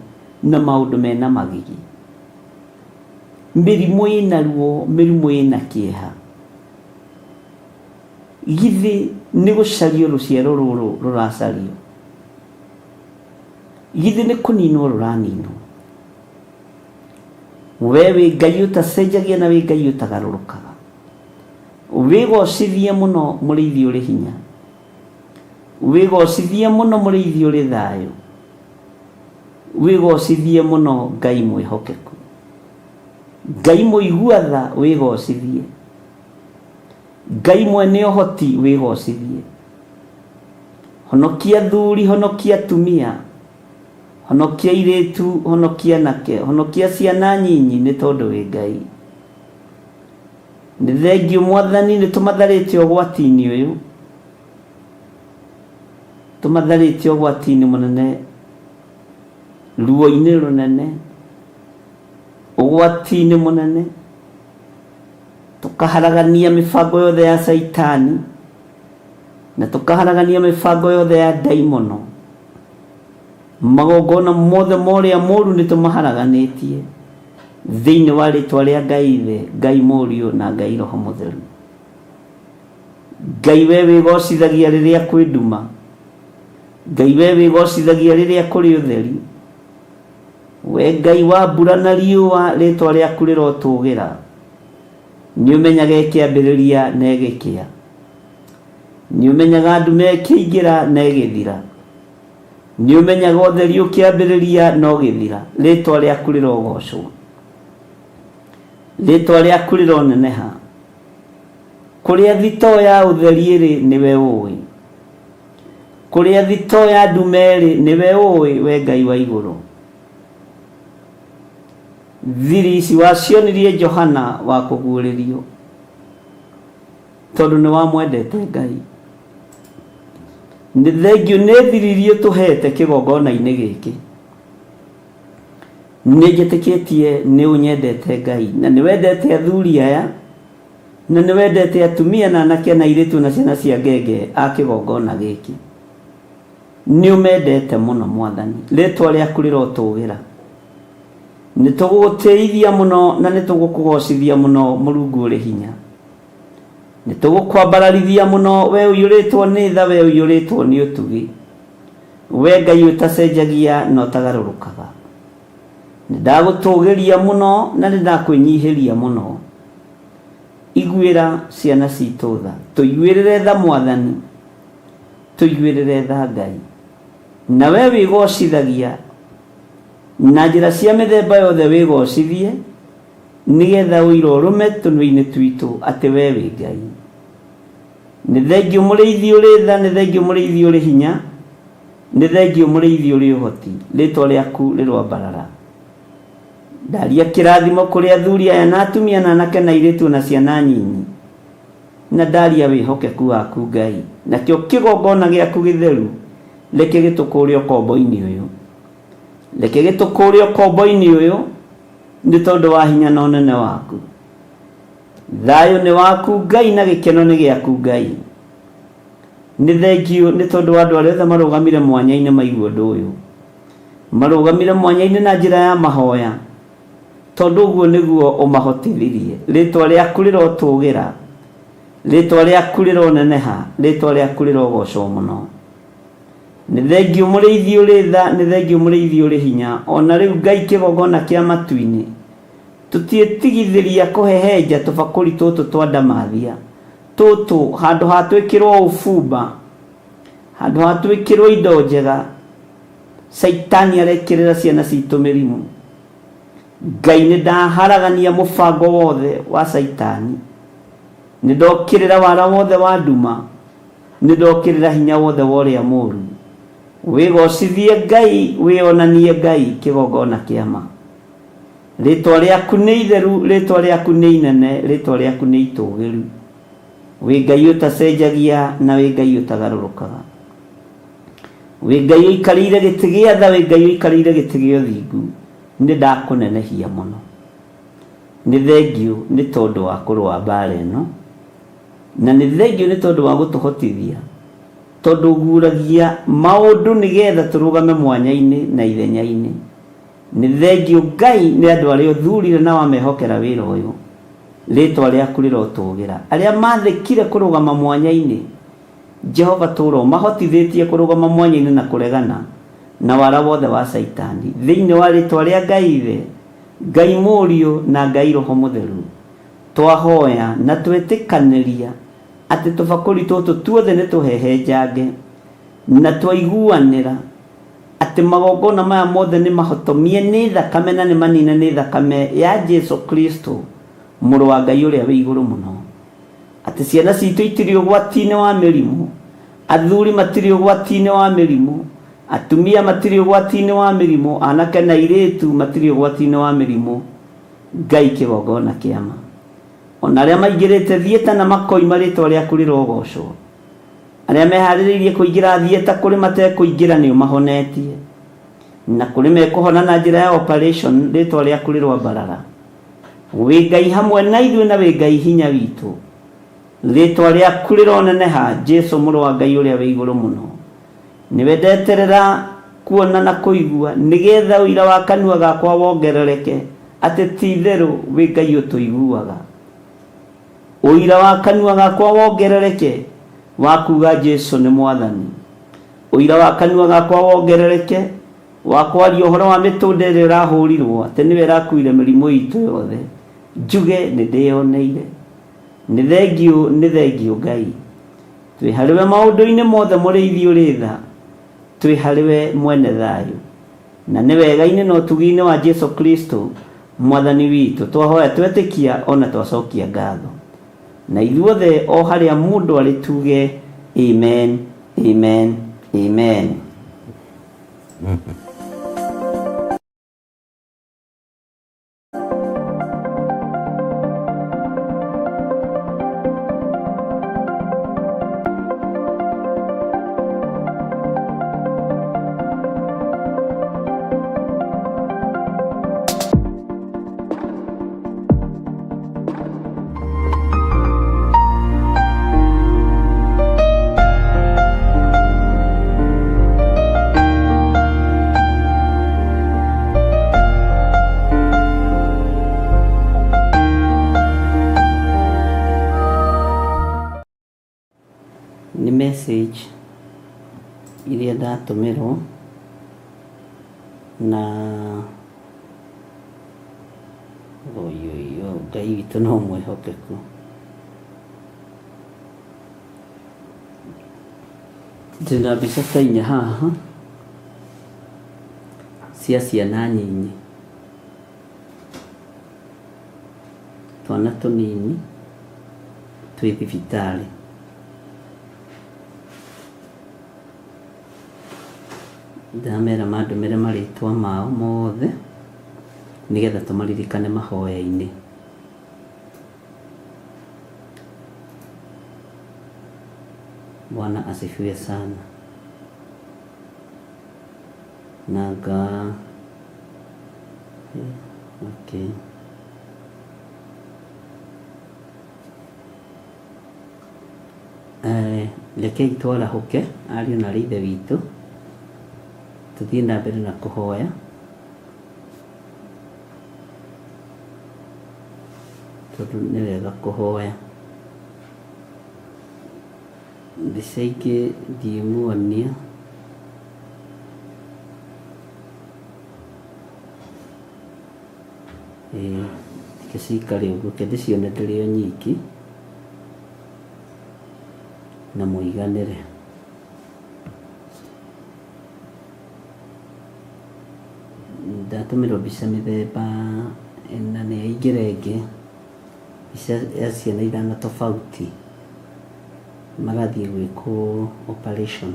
na maũndũ mena magigi. Mĩrimũ ĩna ruo, mĩrimũ ĩna kĩeha. Githĩ nĩ gũcario rũciaro rũrũ rũracario, githĩ nĩ kũninwo rũraninwo. We wĩ Ngai ũtacenjagia na wĩ Ngai ũtagarũrũkaga. Wĩgocithie mũno mũrĩithi ũrĩ hinya, wĩgocithie mũno mũrĩithi ũrĩ thayũ, wĩgocithie mũno Ngai mwĩhokeku, Ngai mũigua tha, wĩgocithie. Ngai mwene ũhoti wĩgocithie. Honokia thuri, honokia tumia, honokia iretu, honokia nake, honokia ciana nyinyi nĩ tondũ wĩ Ngai. Nĩ thengiũ Mwathani nĩ tũmatharĩte ũgwati-inĩ ũyũ, tũmatharĩte ũgwati-inĩ mũnene, ruo-inĩ rũnene, ũgwati-inĩ mũnene, tukaharagania mĩbango yothe ya Saitani na tukaharagania mĩbango yothe ya daimono. Magongona mothe morĩa moru nĩ tũmaharaganĩtie thĩinĩ wa rĩtwa rĩa Ngai Ithe, Ngai Mũriũ na Ngai Roho Mũtheru. Ngai we wĩgocithagia rĩrĩa kwĩ nduma, Ngai we wĩgocithagia rĩrĩa kũrĩ ũtheri, we Ngai wa mbura na riũa, rĩtwa rĩaku rĩrotũgĩra. Nĩ ũmenyaga ĩkĩambĩrĩria na ĩgĩkĩa, nĩ ũmenyaga ndume ĩkĩingĩra na ĩgĩthira, nĩ ũmenyaga ũtheri ũkĩambĩrĩria na ũgĩthira. Rĩtwa rĩaku rĩrogocwo, rĩtwa rĩaku rĩroneneha. Kũrĩa thitoo ya ũtheri ĩrĩ nĩwe ũĩ, kũrĩa thitoo ya ndume ĩrĩ nĩwe ũĩ, we Ngai wa igũrũ. Thiri ici wacionirie Johana wa kũguũrĩrio tondũ nĩ wamwendete Ngai. Nĩ thengiũ nĩ thiri iria tũhete kĩgongona-inĩ gĩkĩ. Nĩ njĩtĩkĩtie nĩ ũnyendete Ngai na nĩ wendete athuri aya na nĩ wendete atumia na anake na airĩtu na ciana cia ngenge a kĩgongona gĩkĩ. Nĩ ũmendete mũno Mwathani, rĩtwa rĩaku rĩrotũgĩra. Nĩ tũgũgũtĩithia mũno na nĩ tũgũkũgocithia mũno Mũrungu ũrĩ hinya. Nĩ tũgũkwambararithia mũno we ũiyũrĩtwo nĩ tha, we ũiyũrĩtwo nĩ ũtugi, we Ngai ũtacenjagia na ũtagarũrũkaga. Nĩ ndagũtũgĩria mũno na nĩ ndakwĩnyihĩria mũno. Iguĩra ciana citũ tha, tũiguĩrĩre tha Mwathani, tũiguĩrĩre tha Ngai. Na we wĩgocithagia na njĩra cia mĩthemba yothe wĩgocithie, nĩgetha ũira ũrũme tũnua-inĩ twitũ atĩ we wĩ Ngai. Nĩ thengiũ mũrĩithi ũrĩ tha, nĩ thengiũ mũrĩithi ũrĩ hinya, nĩ thengiũ mũrĩithi ũrĩ ũhoti, rĩtwa rĩaku rĩrwambarara. Ndaria kĩrathimo kũrĩ athuri aya na atumia na anake na airĩtu na ciana nyinyi, na ndaria wĩhokeku waku Ngai, nakĩo kĩgongona gĩaku gĩtheru reke gĩtũkũũre ũkombo-inĩ ũyũ, reke gĩtũkũũre ũkombo-inĩ ũyũ nĩ tondũ wa hinya na ũnene waku. Thayũ nĩ waku Ngai na gĩkeno nĩ gĩaku Ngai. Nĩ thengiũ nĩ tondũ wa andũ arĩa othe marũgamire mwanya-inĩ maigua ũndũ ũyũ, marũgamire mwanya-inĩ na njĩra ya mahoya, tondũ ũguo nĩguo ũmahotithirie. Rĩtwa rĩaku rĩrotũgĩra, rĩtwa rĩaku rĩroneneha, rĩtwa rĩaku rĩrogocwo mũno. Nĩ thengiũ mũrĩithi ũrĩ tha, nĩ thengiũ mũrĩithi ũrĩ hinya. Ona rĩu Ngai kĩgongona kĩa matu-inĩ tũtiĩtigithĩria kũhehenja tũbakũri tũtũ twa ndamathia tũtũ, handũ ha twĩkĩrwo ũbumba, handũ ha twĩkĩrwo indo njega, Saitani arekĩrĩra ciana citũ mĩrimũ. Ngai nĩ ndaharagania mũbango wothe wa Saitani, nĩ ndokĩrĩra wara wothe wa nduma, nĩ ndokĩrĩra hinya wothe wa ũrĩa mũũru. Wĩgocithie Ngai, wĩonanie Ngai kĩgongona kĩa ma. Rĩtwa rĩaku nĩ itheru, rĩtwa rĩaku nĩ inene, rĩtwa rĩaku nĩ itũgĩru. Wĩ Ngai ũtacenjagia na wĩ Ngai ũtagarũrũkaga. Wĩ Ngai ũikarĩire gĩtĩ gĩa tha, wĩ Ngai ũikarĩire gĩtĩ gĩa ũthingu. Nĩ ndakũnenehia mũno. Nĩ thengiũ nĩ tondũ wa kũrũa mbara ĩno, na nĩ thengiũ nĩ tondũ wa gũtũhotithia, tondũ ũguũragia maũndũ nĩgetha tũrũgame mwanya-inĩ na ithenya-inĩ. Nĩ thengiũ Ngai nĩ andũ arĩa ũthurire na wamehokera wĩra ũyũ, rĩtwa rĩaku rĩrotũgĩra. Arĩa mathĩkire kũrũgama mwanya-inĩ, Jehova tũũro mahotithĩtie kũrũgama mwanya-inĩ na kũregana na wara wothe wa Saitani, thĩinĩ wa rĩtwa rĩa Ngai Ithe, Ngai Mũriũ na Ngai Roho Mũtheru. Twahoya na twetĩkanĩria atĩ tũbakũri tũtũ tuothe nĩ tũhehenjange na twaiguanĩra atĩ magongona maya mothe nĩ mahotomie nĩ thakame na nĩ manine nĩ thakame ya Jesu Kristo, mũrũ wa Ngai ũrĩa wĩ igũrũ mũno. atĩ ciana citũ itirĩ ũgwati-inĩ wa mĩrimũ, athuri matirĩ ũgwati-inĩ wa mĩrimũ, atumia matirĩ ũgwati-inĩ wa mĩrimũ, anake na airĩtu matirĩ ũgwati-inĩ wa mĩrimũ. Ngai kĩgongona kĩama. Ona arĩa maingĩrĩte thieta na makoima rĩtwa rĩaku rĩrogocwo, arĩa meharĩrĩirie kũingĩra thieta kũrĩ matekũingĩra nĩ ũmahonetie, na kũrĩ mekũhona na njĩra ya operation rĩtwa rĩaku rĩrwambarara. Wĩ Ngai hamwe na ithuĩ na wĩ Ngai hinya witũ, rĩtwa rĩaku rĩroneneha. Jesu mũrũ wa Ngai ũrĩa wĩ igũrũ mũno, nĩwe ndeterera kuona na kũigua, nĩgetha ũira wa kanua gakwa wongerereke atĩ ti itherũ wĩ Ngai ũtũiguaga. Ũira wa kanua gakwa wongerereke wa kuga Jesu nĩ mwathani. Ũira wa kanua gakwa wongerereke wa kwaria ũhoro wa mĩtũnda ĩrĩa ĩrahũrirwo, atĩ nĩwe ĩrakuire mĩrimũ itũ yothe. Njuge nĩ ndĩyoneire. Nĩ thengiũ Ngai. Twĩ harĩwe maũndũ-inĩ mothe mũrĩithi ũrĩ tha, twĩ harĩwe mwene thayũ, na nĩ wega-inĩ na ũtugi-inĩ wa Jesu Kristo mwathani witũ twahoya twetĩkia ona twacokia ngatho. Na ithuothe o harĩa mũndũ arĩ tuge amen, amen, amen. Ni message iria ndatũmĩrwo na Ngai witũ no mwĩhokeku. Ndĩna mbica ta inya haha cia ciana nyinyi, twana tũnini twĩ thibitarĩ. Ndamera mandũmĩre marĩtwa mao mothe nĩgetha tũmaririkane mahoya-inĩ. Bwana asifiwe sana. Naga okay. Rekei twarahuke ariũ na ithe witũ, tuthiĩ na mbere na kũhoya. Tondũ nĩ wega kũhoya. Mbica ingĩ ndimuonia, cikare ũguo ke ndĩcione ndĩrĩ o nyiki na mũiganĩre. Ndatũmĩrwo mbica mĩthemba ĩna nĩ yaingĩra ĩngĩ, mbica ya ciana ithano tofauti magathiĩ gwĩkwo operation.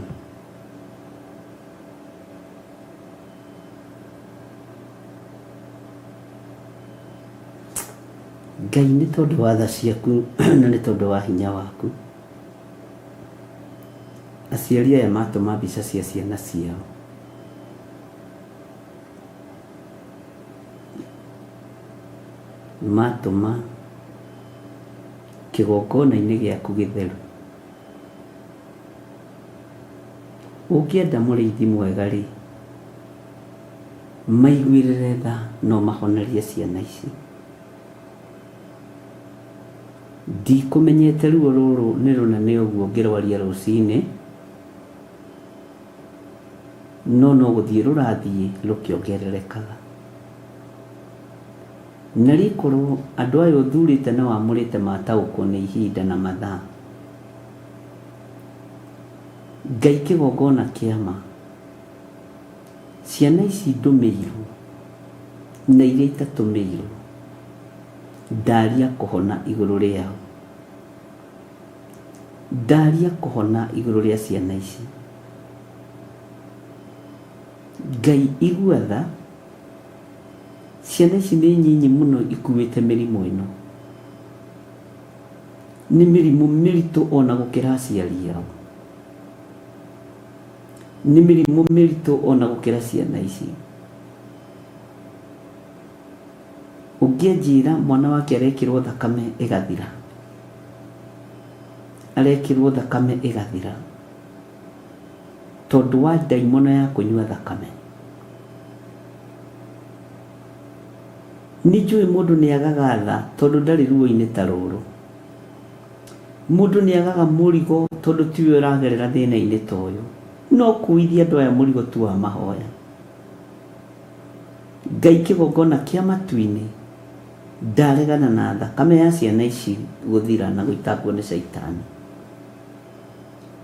Ngai nĩ tondũ wa tha ciaku na nĩ tondũ wa hinya waku, aciari aya matũma mbica cia ciana ciao matũma kĩgongona-inĩ gĩaku gĩtheru. Ũngĩenda mũrĩithi mwega rĩ, maiguĩrĩre tha no mahonerie ciana ici. Ndikũmenyete ruo rũrũ nĩ rũnene ũguo ngĩrwaria rũcinĩ, no gũthiĩ rũrathiĩ rũkĩongererekaga. Na rĩkorwo andũ aya ũthurĩte na wamũrĩte mataũkwo nĩ ihinda na mathaa. Ngai kĩgongona kĩama, ciana ici ndũmĩirwo na iria itatũmĩirwo, ndaria kũhona igũrũ rĩao. ndaria kuhona iguru ria ciana ici. Ngai igua tha, ciana ici nĩ nyinyi muno ikuĩte mĩrimũ ĩno. Nĩ mĩrimũ mĩritũ ona gũkĩra aciari ao. Nĩ mĩrimũ mĩritũ ona gũkĩra ciana ici. Ũngĩanjĩra mwana wake arekĩrwo thakame ĩgathira, arekĩrwo thakame ĩgathira tondũ wa ndaimono ya kũnyua thakame. Nĩ njũĩ mũndũ nĩ agaga tha tondũ ndarĩ ruo-inĩ ta rũrũ. Mũndũ nĩ agaga mũrigo tondũ tiwe ũragerera thĩna-inĩ ta ũyũ. No kuithia andũ aya mũrigo tu wa mahoya. Ngai kĩgongona kĩa matu-inĩ ndaregana na thakame ya ciana ici gũthira na gũitangwo nĩ Saitani.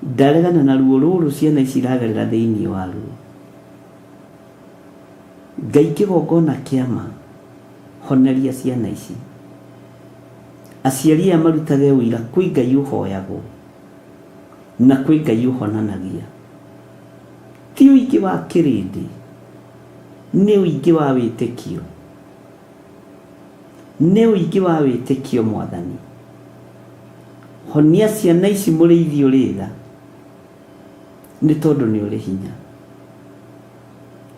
Ndaregana na ruo rũrũ ciana ici iragerera thĩinĩ wa ruo. Ngai kĩgongona kĩama, honeria ciana ici. Aciari aya marutage ũira kwĩ Ngai ũhoyagwo na kwĩ Ngai ũhonanagia. Ti ũingĩ wa kĩrĩndĩ, nĩ ũingĩ wa wĩtĩkio. Nĩ ũingĩ wa wĩtĩkio Mwathani. Honia ciana ici mũrĩithi ũrĩ tha, nĩ tondũ nĩ ũrĩ hinya.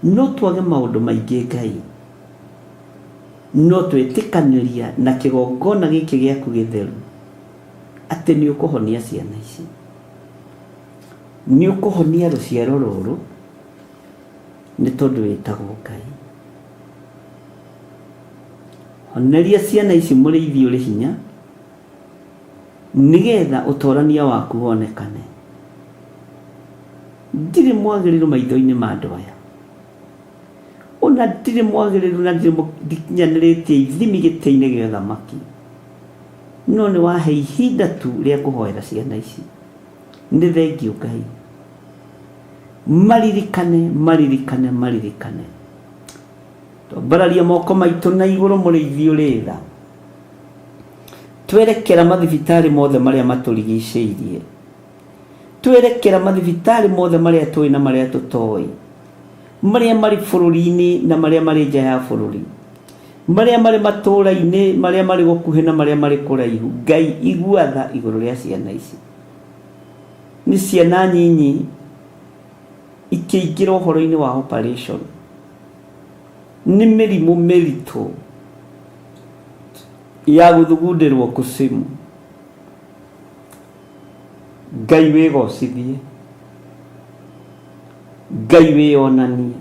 No twage maũndũ maingĩ Ngai, no twĩtĩkanĩria na kĩgongona gĩkĩ gĩaku gĩtheru atĩ nĩ ũkũhonia ciana ici. Nĩ ũkũhonia rũciaro rũrũ nĩ tondũ wĩtagwo Ngai. Honeria ciana ici mũrĩithi ũrĩ hinya nĩgetha ũtorania waku wonekane. Ndirĩ mwagĩrĩru maitho-inĩ ma andũ aya, ona ndirĩ mwagĩrĩru na ndikinyanĩrĩtie ithimi gĩtĩ-inĩ gĩa ũthamaki, no nĩ wahe ihinda tu rĩa kũhoera ciana ici. Nĩ thengiũ Ngai. Maririkane, maririkane, maririkane. Twambararia moko maitũ na igũrũ mũrĩithi ũrĩ tha. Twerekera mathibitarĩ mothe marĩa matũrigicĩirie. Twerekera mathibitarĩ mothe marĩa tũĩ na marĩa tũtoĩ, marĩa marĩ bũrũri-inĩ na marĩa marĩ nja ya bũrũri, marĩa marĩ matũũra-inĩ, marĩa marĩ gũkuhĩ na marĩa marĩ kũraihu. Ngai igua tha igũrũ rĩa ciana ici. Nĩ ciana nyinyi ikĩingĩra ũhoro-inĩ wa operation. Nĩ mĩrimũ mĩritũ ya gũthugundĩrwo kusimu. Ngai wĩgocithie, Ngai wĩonanie.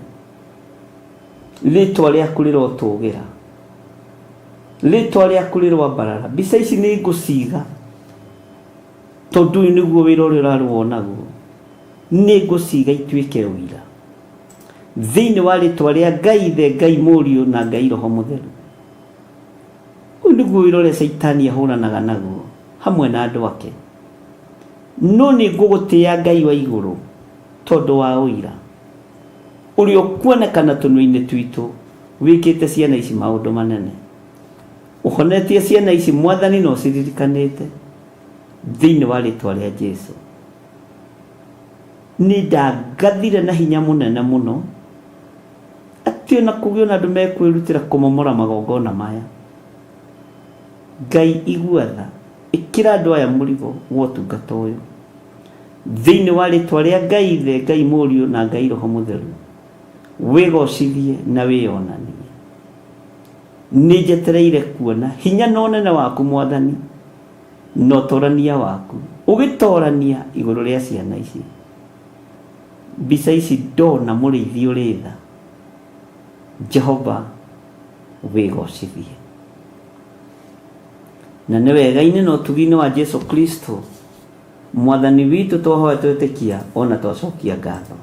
Rĩtwa rĩaku rĩrotũgĩra, rĩtwa rĩaku rĩrwambarara. Mbica ici nĩ ngũciga tondũ ũyũ nĩguo wĩra ũrĩa ũrarũo naguo. Nĩ ngũciga ituĩke ũira thĩinĩ wa rĩtwa rĩa Ngai Ithe, Ngai Mũriũ na Ngai Roho Mũtheru. Ũyũ nĩguo wĩra ũrĩa Saitani ahũranaga naguo hamwe na andũ ake. No nĩ ngũgũtĩĩa Ngai wa igũrũ tondũ wa ũira ũrĩa ũkuonekana tũnua-inĩ twitũ wĩkĩte ciana ici maũndũ manene. Ũhonetie ciana ici Mwathani, no ciririkanĩte thĩinĩ wa rĩtwa rĩa Jesũ. Nĩ ndangathire na hinya mũnene mũno atĩ ona kũgĩe na andũ mekwĩrutĩra kũmomora magongona maya. Ngai igua tha, ĩkĩra andũ aya mũrigo wa ũtungata ũyũ thĩinĩ wa rĩtwa rĩa Ngai Ithe, Ngai Mũriũ na Ngai Roho Mũtheru. Wĩgocithie na wĩonanie. Nĩ njetereire kuona hinya na ũnene waku Mwathani, na ũtorania waku ũgĩtorania igũrũ rĩa ciana ici. Mbica ici ndona mũrĩithi ũrĩ tha, Jehova wĩgocithie. Na nĩ wega-inĩ na ũtugi-inĩ wa Jesũ Kristo Mwathani witũ twahoya twĩtĩkia ona twacokia ngatho.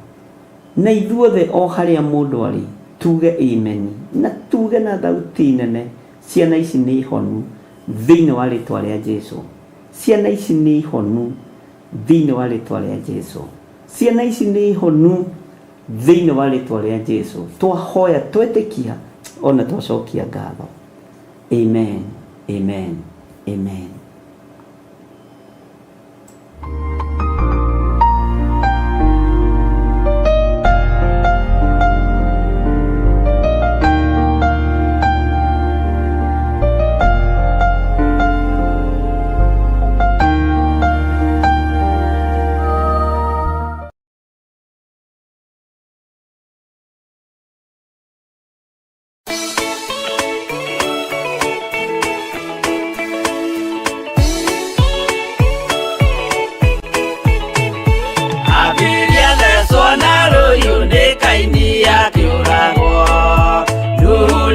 Na ithuothe o harĩa mũndũ arĩ tuge amen na tuge na thauti nene, ciana ici nĩ ihonu thĩinĩ wa rĩtwa rĩa Jesũ. Ciana ici nĩ ihonu thĩinĩ wa rĩtwa rĩa Jesũ. Ciana ici nĩ ihonu thĩinĩ wa rĩtwa rĩa Jesũ. Twahoya twĩtĩkia ona twacokia ngatho. Amen, amen, amen.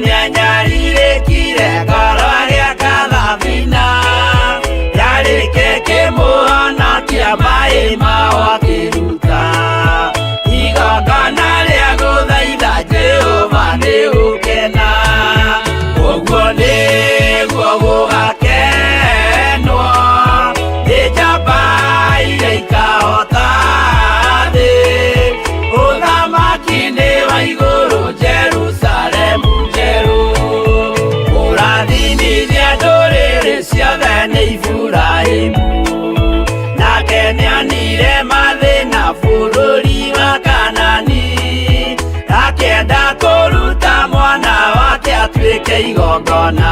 nĩanyarire kire ngoro agĩaka thabina yarĩke kĩmũhonokia maĩ mao akĩruta igongona rĩa gũthaitha Jehova nĩ gũkena ũguo nĩguo gũgakenwo nĩ njamba iria ikahota thĩ ũthamaki-inĩ wa igũrũ Jerusalemu njerũ ũrathimithia ndũrĩrĩ ciothe nĩ Iburahĩmu nake nĩonire mathĩna bũrũri wa Kanani akĩenda kũruta mwana wake atuĩke igongona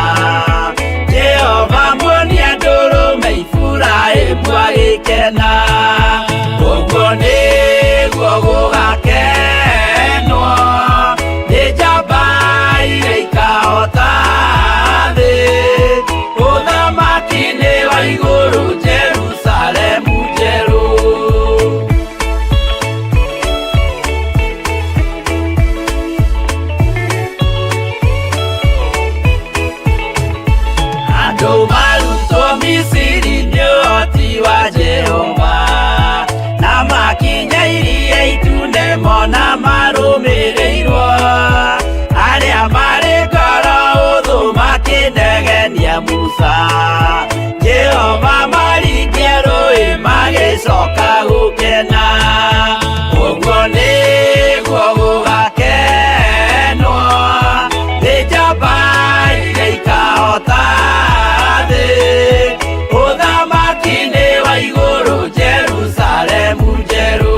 Jehova muonia ndũrũme Iburahĩmu agĩkena ũguo nĩguo gũgakenwo nĩ njamba iria ikahota thĩ ũthamaki-inĩ wa igũrũ Jerusalemu njerũ andũ marutwo Misiri nĩ ũhoti wa Jehova na makinya iria itune mona marũmĩrĩirwo arĩa marĩ ngoro hũthũ makĩnegenia Musa Jehova maringie rũĩ magĩcoka gũkena ũguo nĩguo gũgakenwo nĩ njamba iria ikahota thĩ ũthamaki-inĩ wa igũrũ Jerusalemu njerũ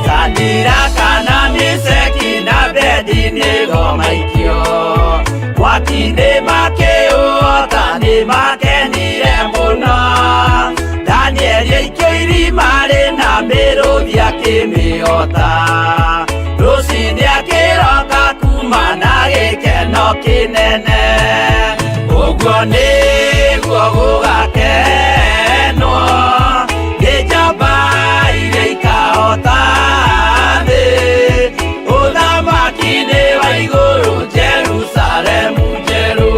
Shadiraka na Meshaki na Abedinego maikio mwaki-inĩ makĩũhota nĩ makenire mũno Danieli aikio irima rĩna mĩrũthi akĩmĩhota rũcinĩ akĩroka kuma na gĩkeno kĩnene ũguo nĩguo gũgakenwo nĩ njamba iria ikahota thĩ ũthamaki-inĩ wa igũrũ Jerusalemu njerũ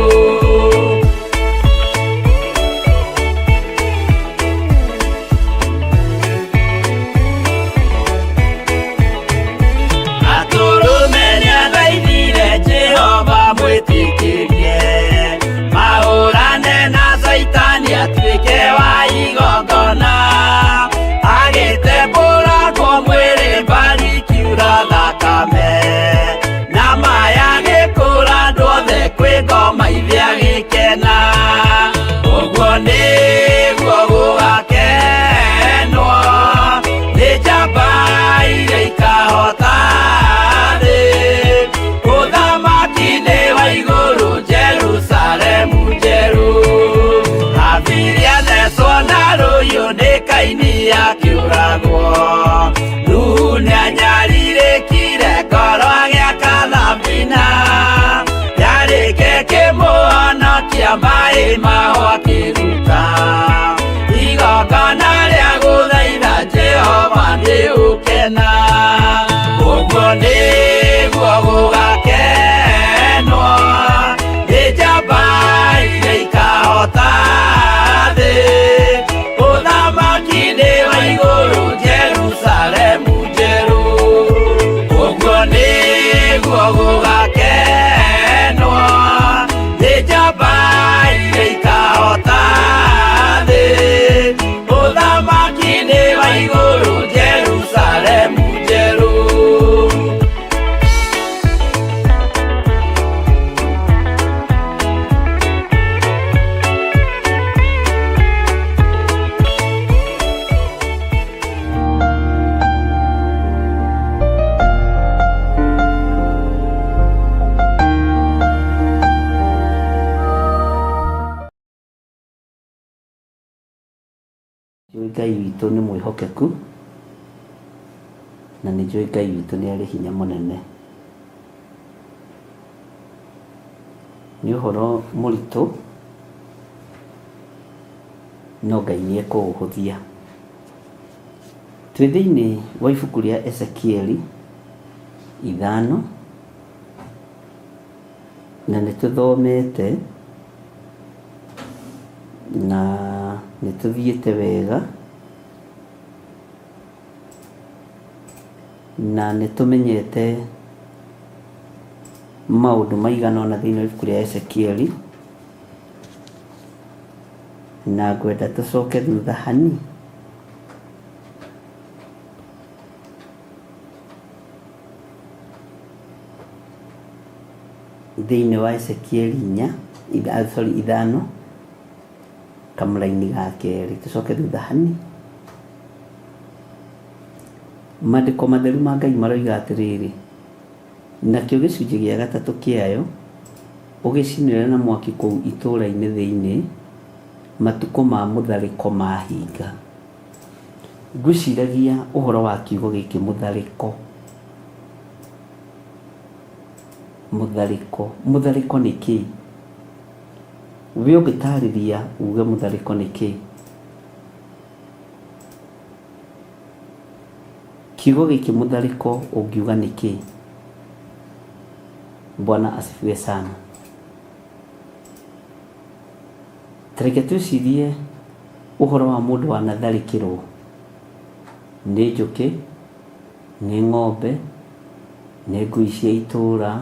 atũrũme nĩathaithire Jehova mwĩtĩkĩrie mahũrane na Saitani atuĩke wa igongona agĩtembũragwo mwĩrĩ mbari kiura thakame na maya gĩkũra andũ othe kwĩ ngoma iria gĩkena ũguo nĩguo gũgakenwo nĩ njamba iria ikahota thĩ ũthamaki-inĩ wa igũrũ Jerusalemu njerũ abiria thecwo na rũhiũ nĩ Kaini akĩũragwo Nuhu nĩanyarirĩkire ngoro agĩaka thabina yarĩke kĩmũhonokia maĩ mao akĩruta igongona rĩa gũthaitha Jehova nĩ gũkena ũguo nĩguo gũgakenwo nĩ njamba iria ikahota thĩ ũthamaki-inĩ wa igũrũ Jerusalemu njerũ ũguo nĩguo gũgakenwo nĩ njamba iria ikahota thĩ ũthamaki-inĩ wa igũrũ Jerusalemu njerũ Ngai witũ nĩ mwĩhokeku na nĩ njũĩ Ngai witũ nĩ arĩ hinya mũnene. Nĩ ũhoro mũritũ no Ngai nĩ ekũũhũthia. Twĩ thĩinĩ wa ibuku rĩa Ezekieli 5 na nĩtũthomete na nĩtũthiĩte wega na nĩtũmenyete maũndũ maigana ona thĩinĩ wa ibuku rĩa Ezekieli, na ngwenda tũcoke thutha hani thĩinĩ wa Ezekieli 5 kamũra-inĩ ga kerĩ. Tũcoke thutha hani. Maandĩko matheru ma Ngai maroiga atĩrĩrĩ, nakĩo gĩcunjĩ gĩa 3 kĩayo ũgĩcinĩre na mwaki kũu itũũra-inĩ thĩinĩ matukũ ma mũtharĩko mahinga. Ngwĩciragia ũhoro wa kiugo gĩkĩ mũtharĩko. Mũtharĩko nĩ kĩĩ? We ũngĩtarĩria uge mũtharĩko nĩ kĩĩ? Kiugo gĩkĩ mũtharĩko ũngiuga nĩ kĩĩ? Bwana asifiwe sana. Tareke twĩcirie ũhoro wa mũndũ wanatharĩkĩrwo nĩ njũkĩ, nĩ ng'ombe, nĩ ngui cia itũũra.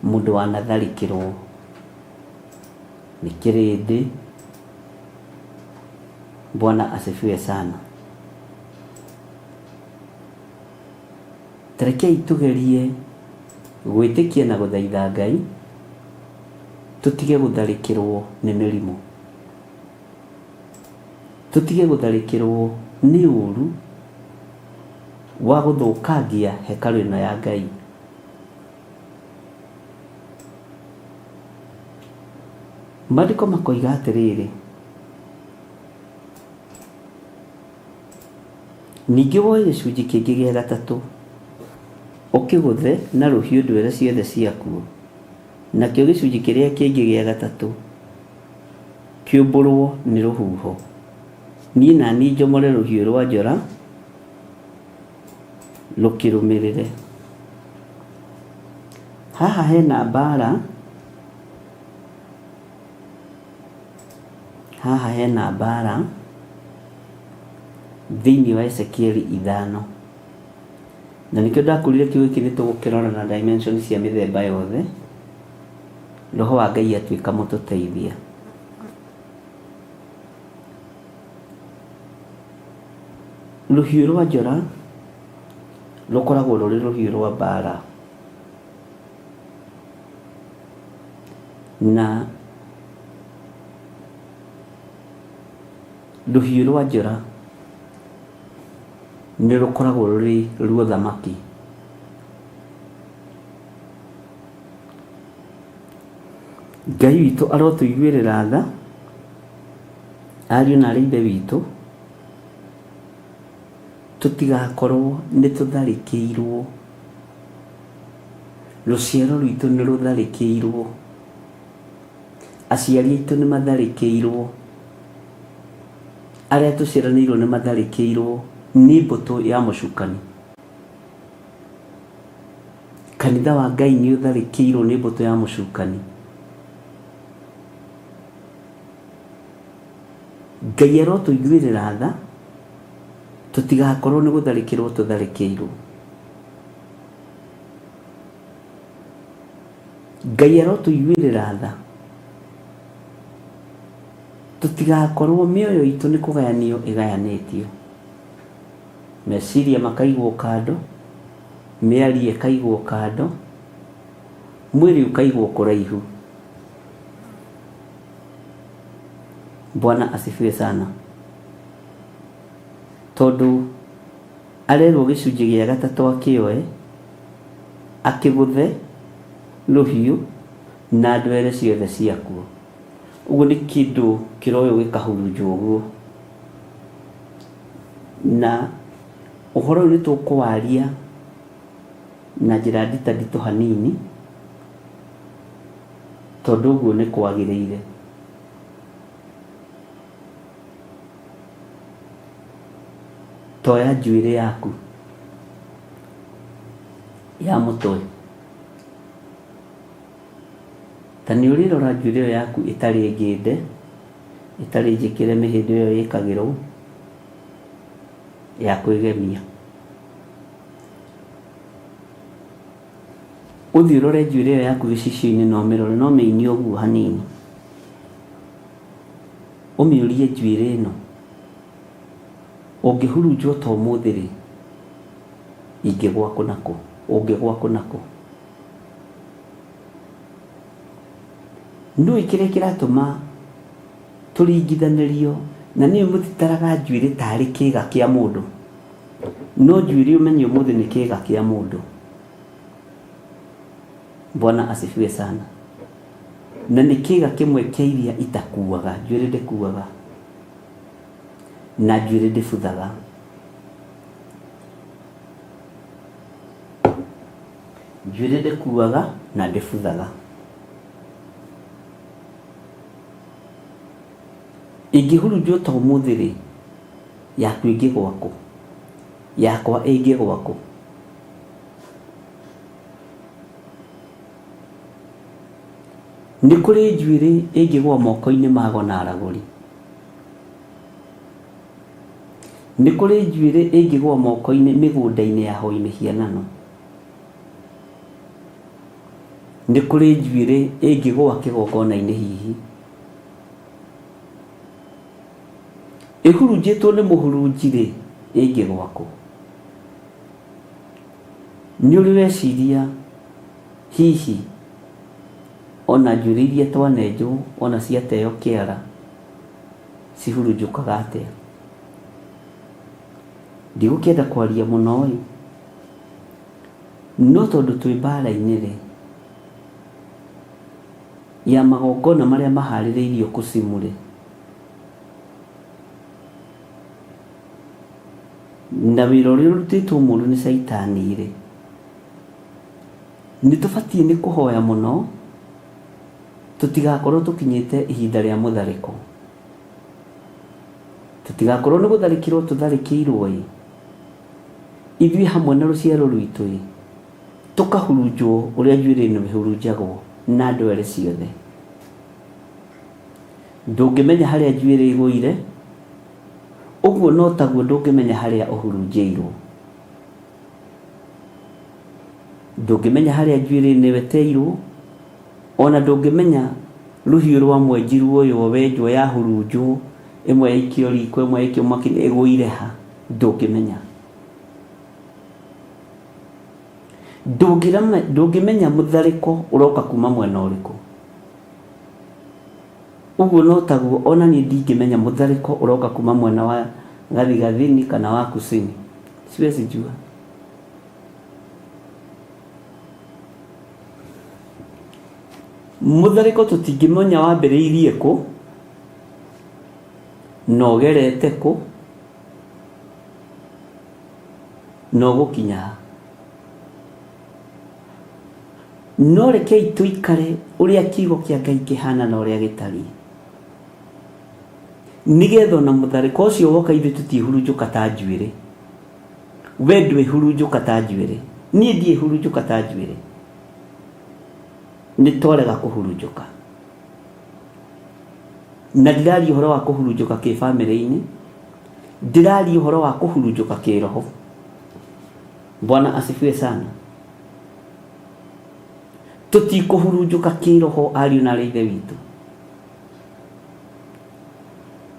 Mũndũ wanatharĩkĩrwo nĩ kĩrĩndĩ. Bwana asifiwe sana. Tarekei tugerie gwĩtĩkia na gũthaitha Ngai tũtige gũtharĩkĩrwo nĩ mĩrimũ, tũtige gũtharĩkĩrwo nĩ ũũru wa gũthũkangia hekarũ ĩno ya Ngai. Maandĩko makoiga atĩrĩrĩ, ningĩ woe gĩcunjĩ kĩngĩ gĩa 3 ũkĩgũthe na rũhiũ ndwere ciothe ciakuo, nakĩo gĩcunjĩ kĩrĩa kĩngĩ gĩa 3 kĩũmbũrwo nĩ rũhuho. Niĩ na niĩ njomore rũhiũ rwa njora rũkĩrũmĩrĩre. Haha hena mbara, thĩinĩ wa Ezekieli 5, na nĩkĩo ndakwĩrire kiugo gĩkĩ nĩtũgũkĩrora na dimension cia mĩthemba yothe. Roho wa Ngai atuĩka mũtũteithia. Rũhiũ rwa njora rũkoragwo rũrĩ rũhiũ rwa mbara, na rũhiũ rwa njora nĩ rũkoragwo rũrĩ rwa thamaki. Ngai witũ arotũiguĩrĩra tha, ariũ na ithe witũ, tũtigakorwo nĩ tũtharĩkĩirwo. Rũciaro rwitũ nĩ rũtharĩkĩirwo, aciari aitũ nĩ matharĩkĩirwo, arĩa tũciaranĩirwo nĩ matharĩkĩirwo nĩ mbũtũ ya mũcukani. Kanitha wa Ngai nĩ ũtharĩkĩirwo nĩ mbũtũ ya mũcukani. Ngai arotũiguĩrĩra tha, tũtigakorwo nĩ gũtharĩkĩrwo tũtharĩkĩirwo. Ngai arotũiguĩrĩra tha, tũtigakorwo mĩoyo itũ nĩ kũgayanio ĩgayanĩtio. Meciria makaigwo kando, mĩario ĩkaigwo kando, mwĩrĩ ũkaigwo kũraihu. Bwana asifiwe sana. Tondũ arerwo gĩcunjĩ gĩa 3 akĩoe, akĩgũthe rũhiũ na ndwere ciothe ciakuo. Ũguo nĩ kĩndũ kĩroywo gĩkahurunjwo ũguo. Na ũhoro ũyũ nĩtũkũwaria na njĩra nditũ hanini, tondũ ũguo nĩ kwagĩrĩire. Toya njuĩrĩ yaku ya mũtwe, Tani ũrĩrora njuĩrĩ ĩyo yaku ĩtarĩ ngĩnde, ĩtarĩ njĩkĩre mĩhĩndo ĩyo ĩkagĩrwo ya kwĩgemia. Ũthiĩ ũrore njuĩrĩ ĩyo yaku gĩcicio-inĩ na ũmĩrore, no mĩini ũguo hanini, ũmĩũrie njuĩrĩ ĩno, ũngĩhurunjwo ta ũmũthĩ-rĩ, ingĩgwa kũ nakũ? Ũngĩgwa kũ nakũ? Nĩũĩ kĩrĩa kĩratũma tũringithanĩrio, na nĩũĩ mũtitaraga njuĩrĩ tarĩ kĩĩga kĩa mũndũ, no njuĩrĩ ũmenye ũmũthĩ nĩ kĩĩga kĩa mũndũ. Bwana asifiwe sana. Na nĩ kĩĩga kĩmwe kĩa iria itakuaga, njuĩrĩ ndĩkuaga na njuĩrĩ ndĩbuthaga. Njuĩrĩ ndĩkuaga na ndĩbuthaga. Ingĩhurunjwo ta ũmũthĩ-rĩ, yaku ĩngĩgwa kũ? Yakwa ĩngĩgwa kũ? Nĩ kũrĩ njuĩrĩ ĩngĩgwa moko-inĩ mago na aragũri. Nĩ kũrĩ njuĩrĩ ĩngĩgwa moko-inĩ mĩgũnda-inĩ ya hoi mĩhianano. Nĩ kũrĩ njuĩrĩ ĩngĩgwa kĩgongona-inĩ hihi. Ĩhurunjĩtwo nĩ mũhurunji-rĩ, ĩngĩgwa kũ? Nĩ ũrĩ weciria hihi ona njuĩrĩ iria twanenjwo, ona ciateo kĩara, cihurunjũkaga atĩa? Ndigũkĩenda kwaria mũno-ĩ, no tondũ twĩ mbara-inĩ-rĩ ya magongona marĩa maharĩrĩirio kusimu-rĩ, na wĩra ũrĩa ũrutĩtwo mũndũ nĩ Caitani-rĩ, nĩtũbatiĩ nĩ kũhoya mũno tũtigakorwo tũkinyĩte ihinda rĩa mũtharĩko. Tũtigakorwo nĩ gũtharĩkĩrwo tũtharĩkĩirwo-ĩ, ithuĩ hamwe na rũciaro rwitũ-ĩ, tũkahurunjwo ũrĩa njuĩrĩ ĩno ĩhurunjagwo na ndwere ciothe. Ndũngĩmenya harĩa njuĩrĩ ĩgũire, ũguo no taguo ndũngĩmenya harĩa ũhurunjĩirwo. Ndũngĩmenya harĩa njuĩrĩ nĩweteirwo, ona ndũngĩmenya rũhiũ rwa mwenjirwo ũyũ wenjwo yahurunjwo, ĩmwe yaikio riko, ĩmwe yaikio mwaki-inĩ, ĩgũire ha? Ndũngĩmenya. Ndũngĩmenya mũtharĩko ũroka kuma mwena ũrĩkũ. Ũguo no taguo ona niĩ ndingĩmenya mũtharĩko ũroka kuma mwena wa gathigathini kana wa kusini. Siwezi jua. Mũtharĩko tũtingĩmenya wambĩrĩirie kũ, na ũgerete kũ, na ũgũkinya ha. No rekei tũikare ũrĩa kiugo kĩa Ngai kĩhana na ũrĩa gĩtariĩ, nĩgetha ona mũtharĩko ũcio woka ithuĩ tũtiĩhurunjũka ta njuĩrĩ. We ndwĩhurunjũka ta njuĩrĩ, niĩ ndiĩhurunjũka ta njuĩrĩ, nĩ twarega kũhurunjũka. Na ndiraria ũhoro wa kũhurunjũka kĩ bamĩrĩ-inĩ, ndiraria ũhoro wa kũhurunjũka kĩroho. Bwana asifiwe sana. Tũtikũhurunjũka kĩroho ariũ na arĩ a Ithe witũ.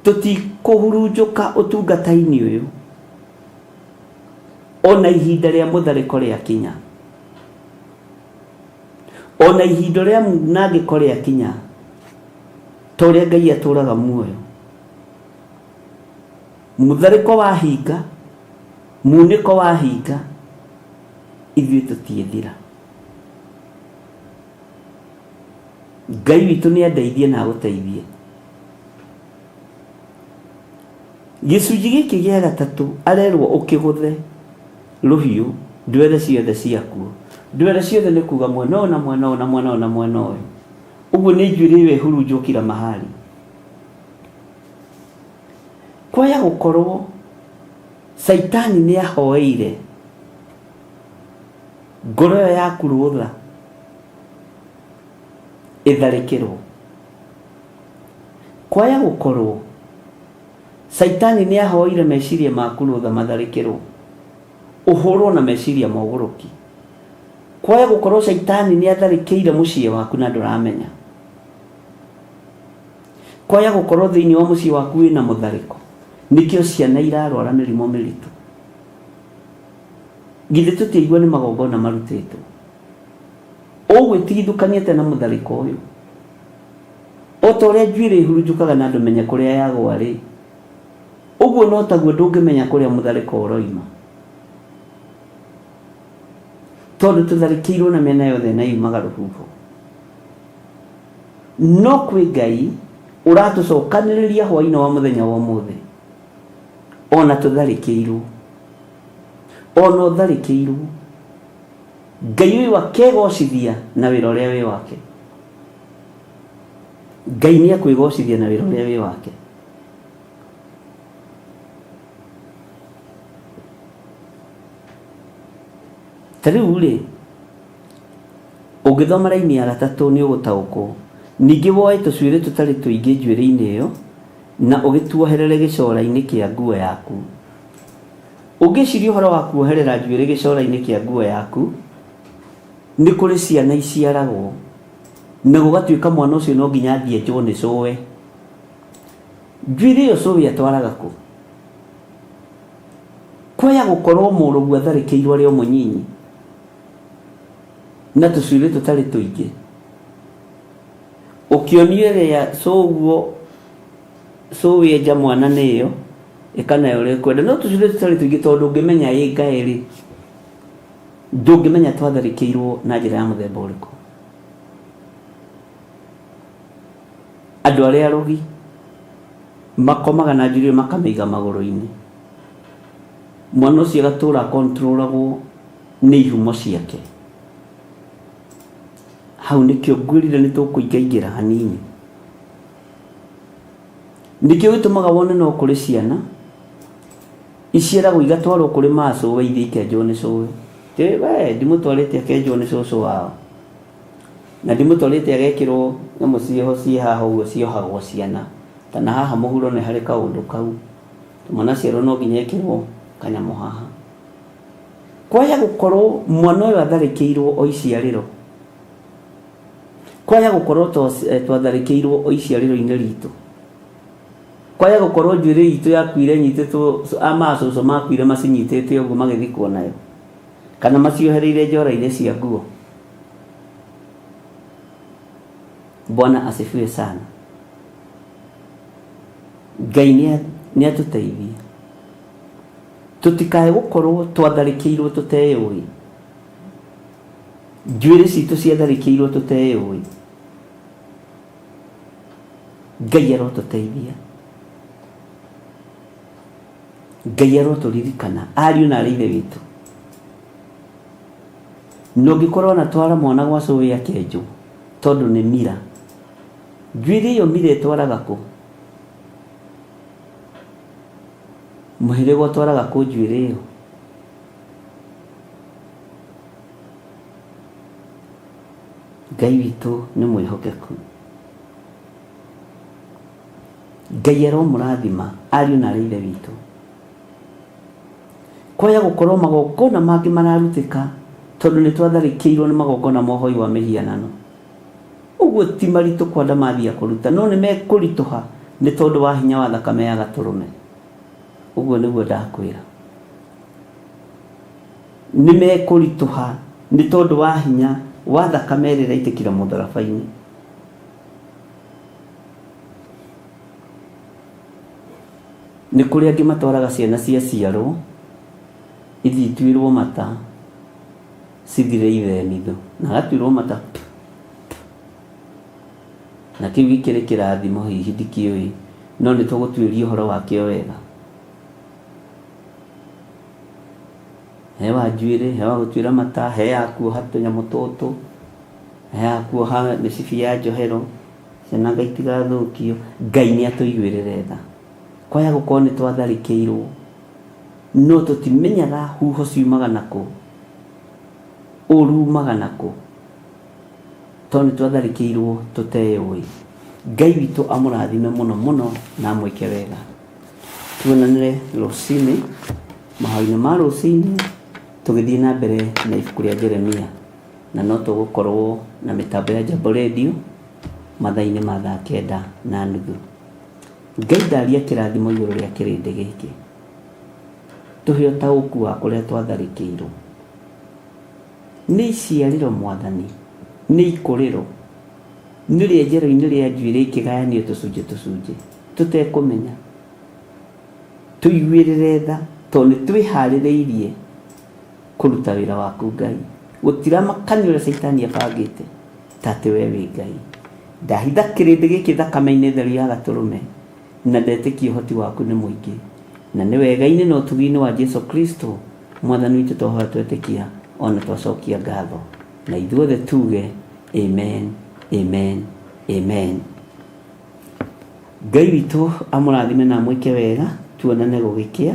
Tũtikũhurunjũka ũtungata-inĩ ũyũ ona ihinda rĩa mũtharĩko rĩakinya, ona ihinda rĩa mwanangĩko rĩakinya, ta ũrĩa Ngai atũraga muoyo. Mũtharĩko wahinga, munĩko wahinga, ithuĩ tũtiĩthira. Ngai witũ nĩ andeithie na agũteithie. Gĩcunjĩ gĩkĩ gĩa gatatũ arerwo ũkĩgũthe rũhiũ ndwere ciothe ciakuo. Ndwere ciothe nĩ kuga mwena ũyũ na mwena ũyũ na mwena ũyũ na mwena ũyũ. Ũguo nĩ njuĩrĩ ĩyo ĩhurunjũkira mahali. Kwaya gũkorwo Caitani nĩ ahoeire ngoro ĩyo yaku rũtha, itharĩkĩrwo. Kwaya gũkorwo Saitani nĩ ahoire meciria maku rũtha matharĩkĩrwo, ũhũrwo na meciria mogũrũki. Kwaya gũkorwo Saitani nĩ atharĩkĩire mũciĩ waku na ndũramenya. Kwaya gũkorwo thĩinĩ wa mũciĩ waku wĩna mũtharĩko, nĩkĩo ciana irarwara mĩrimũ mĩritũ. Githĩ tũtiaigua nĩ magongona marutĩtwo? Ũgwĩtigithũkaniĩte na mũtharĩko ũyũ, o ta ũrĩa njuĩrĩ ĩhurunjũkaga na ndũmenye kũrĩa yagwa rĩ, ũguo no taguo ndũngĩmenya kũrĩa mũtharĩko ũroima, tondũ tũtharĩkĩirwo na mĩena yothe na yumaga rũhuho. No kwĩ Ngai ũratũcokanĩrĩria hwaĩ-inĩ wa mũthenya wa ũmũthĩ, ona tũtharĩkĩirwo, ona ũtharĩkĩirwo. Ngai ũyũ akegocithia na wĩra ũrĩa wĩ wake. Ngai nĩ akwĩgocithia na wĩra ũrĩa wĩ wake. Ta rĩu rĩ, ũngĩthoma raini ya gatatũ nĩ ũgũtaũkwo. Ningĩ woe tũcuĩrĩ tũtarĩ tũingĩ njuĩrĩ-inĩ ĩyo na ũgĩtuoherere gĩcora-inĩ kĩa nguo yaku. Ũngĩciria ũhoro wa kuoherera njuĩrĩ gĩcora-inĩ kĩa nguo yaku, nĩ kũrĩ ciana iciaragwo na gũgatuĩka mwana ũcio no nginya athiĩnjwo nĩ cũwe. Njuĩrĩ ĩyo cũwe atwaraga kũ? Kwaya gũkorwo mũrũguo atharĩkĩirwo arĩ o mũnyinyi na tũcuĩrĩ tũtarĩ tũingĩ, ũkĩonio rĩa cũwe enja mwana nĩyo ĩkanayo ũrĩa kwenda, no tũcuĩrĩ tũtarĩ tũingĩ tondũ ũngĩmenya ĩ ngaĩ rĩ, ndũngĩmenya twatharĩkĩirwo na njĩra ya mũthemba ũrĩkũ. Andũ arĩa arogi makomaga na njuĩrĩ makamĩiga magũrũ-inĩ, mwana ũcio agatũra akontrolagwo nĩ ihumo ciake. Hau nĩkĩo ngwĩrire nĩ tũkũingaingĩra hanini. Nĩkĩo gĩtũmaga wone no kũrĩ ciana iciaragwo igatwarwo kũrĩ macũwe ithiĩ ikenjwo nĩ cũwe. We ndimũtwarĩte akenjwo nĩ cũcũ wao, na ndimũtwarĩte agekĩrwo nyamũ ciĩho ciĩ haha ũguo ciohagwo ciana, kana haha mũhuro nĩ harĩ kaũndũ kau, mwana ciarwo no nginya ekĩrwo kanyamũ haha. Kwaya gũkorwo mwana ũyũ atharĩkĩirwo o iciarĩro, kwaya gũkorwo twatharĩkĩirwo o iciarĩro-inĩ ritũ, kwaya gũkorwo njuĩrĩ itũ yakuire nyitĩtwo, macũcũ makuire macinyitĩte ũguo magĩthikwo nayo, kana maciohereire njora-inĩ cia nguo. Bwana asifiwe sana. Ngai nĩ atũteithie tũtikae gũkorwo twatharĩkĩirwo tũteũĩ, njuĩrĩ citũ ciatharĩkĩirwo tũteũĩ. Ngai arotũteithia, Ngai arotũririkana, ariũ na arĩ ithe witũ. No ngĩkorwo na twara mwana gwa cũwe akenjwo tondũ nĩ mira, njuĩrĩ ĩyo mira ĩtwaraga kũ? Mũhĩrĩga ũtwaraga kũ njuĩrĩ ĩyo? Ngai witũ nĩ mwĩhokeku. Ngai aromũrathima ariũ na arĩ ithe witũ. Kwaya gũkorwo magongona mangĩ mararutĩka tondũ nĩ twatharĩkĩirwo nĩ magongona mohoi wa mĩhianano. Ũguo ti maritũ kwanda mathiĩ kũruta, no nĩ mekũritũha nĩ tondũ wa hinya wa thakame ya gatũrũme. Ũguo nĩguo ndakwĩra, nĩ mekũritũha nĩ tondũ wa hinya wa thakame ĩrĩa ĩraitĩkĩra mũtharaba-inĩ. Nĩ kũrĩ angĩ matwaraga ciana cia ciarwo ithiĩ ituĩrwo mata cithire ithenitho, na agatuĩrwo mata na kĩu gĩkĩrĩ kĩrathimo hihi ndikĩũĩ, no nĩ tũgũtuĩria ũhoro wakĩo wega. He wa njuĩrĩ, he wa gũtuĩra mata, he ya kuoha tũnyamũ tũtũ, he ya kuoha mĩcibi ya njohero, ciana Ngai itigathũkio. Ngai nĩ atũiguĩrĩre tha. Kwaya gũkorwo nĩ twatharĩkĩirwo, no tũtimenyaga huho ciumaga nakũ, ũru umaga nakũ, tondũ twatharĩkĩirwo tũteũĩ. Ngai witũ amũrathime mũno mũno na amwĩke wega. Tuonanĩre rũcinĩ, mahoya-inĩ ma rũcinĩ, tũgĩthiĩ na mbere na ibuku rĩa Jeremia, na no tũgũkorwo na mĩtambo ya Jambo Radio mathaa-inĩ ma 9:30. Ngai ndaria kĩrathimo igũrũ rĩa kĩrĩndĩ gĩkĩ, tũhe ũtaũku wa kũrĩa twatharĩkĩirwo. Nĩ iciarĩro Mwathani, nĩ ikũrĩro, nĩ rĩenjero-inĩ rĩa njuĩrĩ ikĩgayanio tũcunjĩ tũcunjĩ tũtekũmenya. Tũiguĩrĩre tha tondũ nĩ twĩharĩrĩirie kũruta wĩra waku Ngai. Gũtiramakania ũrĩa Saitani abangĩte ta atĩ we wĩ Ngai. Ndahitha kĩrĩndĩ gĩkĩ thakame-inĩ theru ya Gatũrũme, na ndetĩkia ũhoti waku nĩ mũingĩ, na nĩ wega-inĩ na ũtugi-inĩ wa Jesu Kristo Mwathani witũ twahoya twetĩkia ona twacokia ngatho, na ithuothe tuge amen, amen, amen. Ngai witũ amũrathime na amwĩke wega. Tuonane gũgĩkĩa,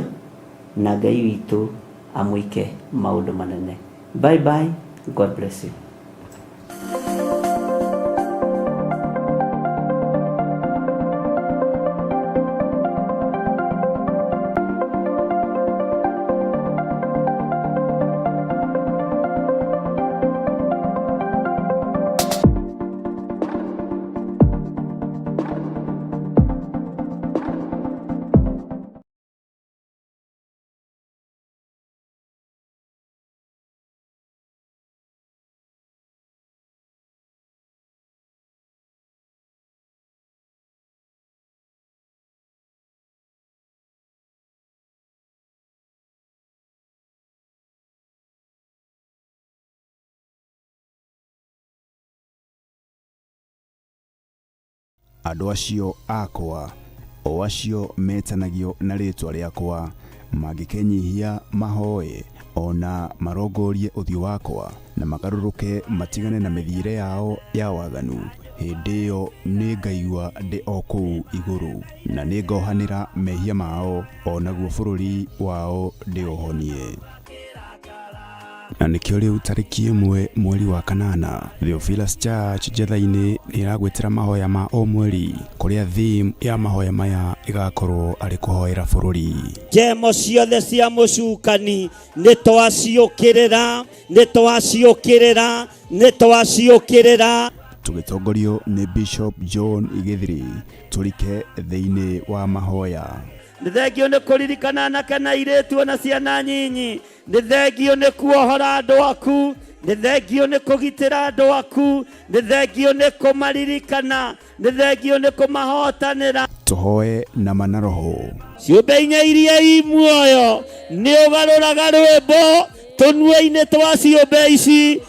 na Ngai witũ amwĩke maũndũ manene. Bye bye. God bless you. Andũ acio akwa, o acio metanagio na rĩtwa rĩakwa, mangĩkenyihia mahoye ona marongorie ũthiũ wakwa, na magarũrũke matigane na mĩthiĩre yao ya waganu, hĩndĩ ĩyo nĩ ngaigua ndĩ o kũu igũrũ, na nĩ ngohanĩra mehia mao, onaguo bũrũri wao ndĩũhonie. Na nĩkĩo rĩu tarĩki 1 mweri wa kanana, Theophilus Church Njetha-inĩ nĩragwĩtĩra mahoya ma o mweri, kũrĩa theme ya mahoya maya ĩgakorwo arĩ kũhoera bũrũri. Njemo ciothe cia mũcukani nĩtwaciũkĩrĩra, nĩtwaciũkĩrĩra, nĩtwaciũkĩrĩra. Tũgĩtongorio nĩ Bishop John Igithiri, tũrike thĩinĩ wa mahoya. Nĩ thengio nĩ kũririkana anake na airĩtu na ciana nyinyi. Nĩ thengio nĩ kuohora andũ aku. Nĩ thengio nĩ kũgitĩra andũ aku. Nĩ thengio nĩ kũmaririkana. Nĩ thengio nĩ kũmahotanĩra. Tũhoe na manaroho. Ciũmbe-inĩ iria i muoyo nĩ ũgarũraga rwĩmbo tũnua-inĩ twa ciũmbe ici.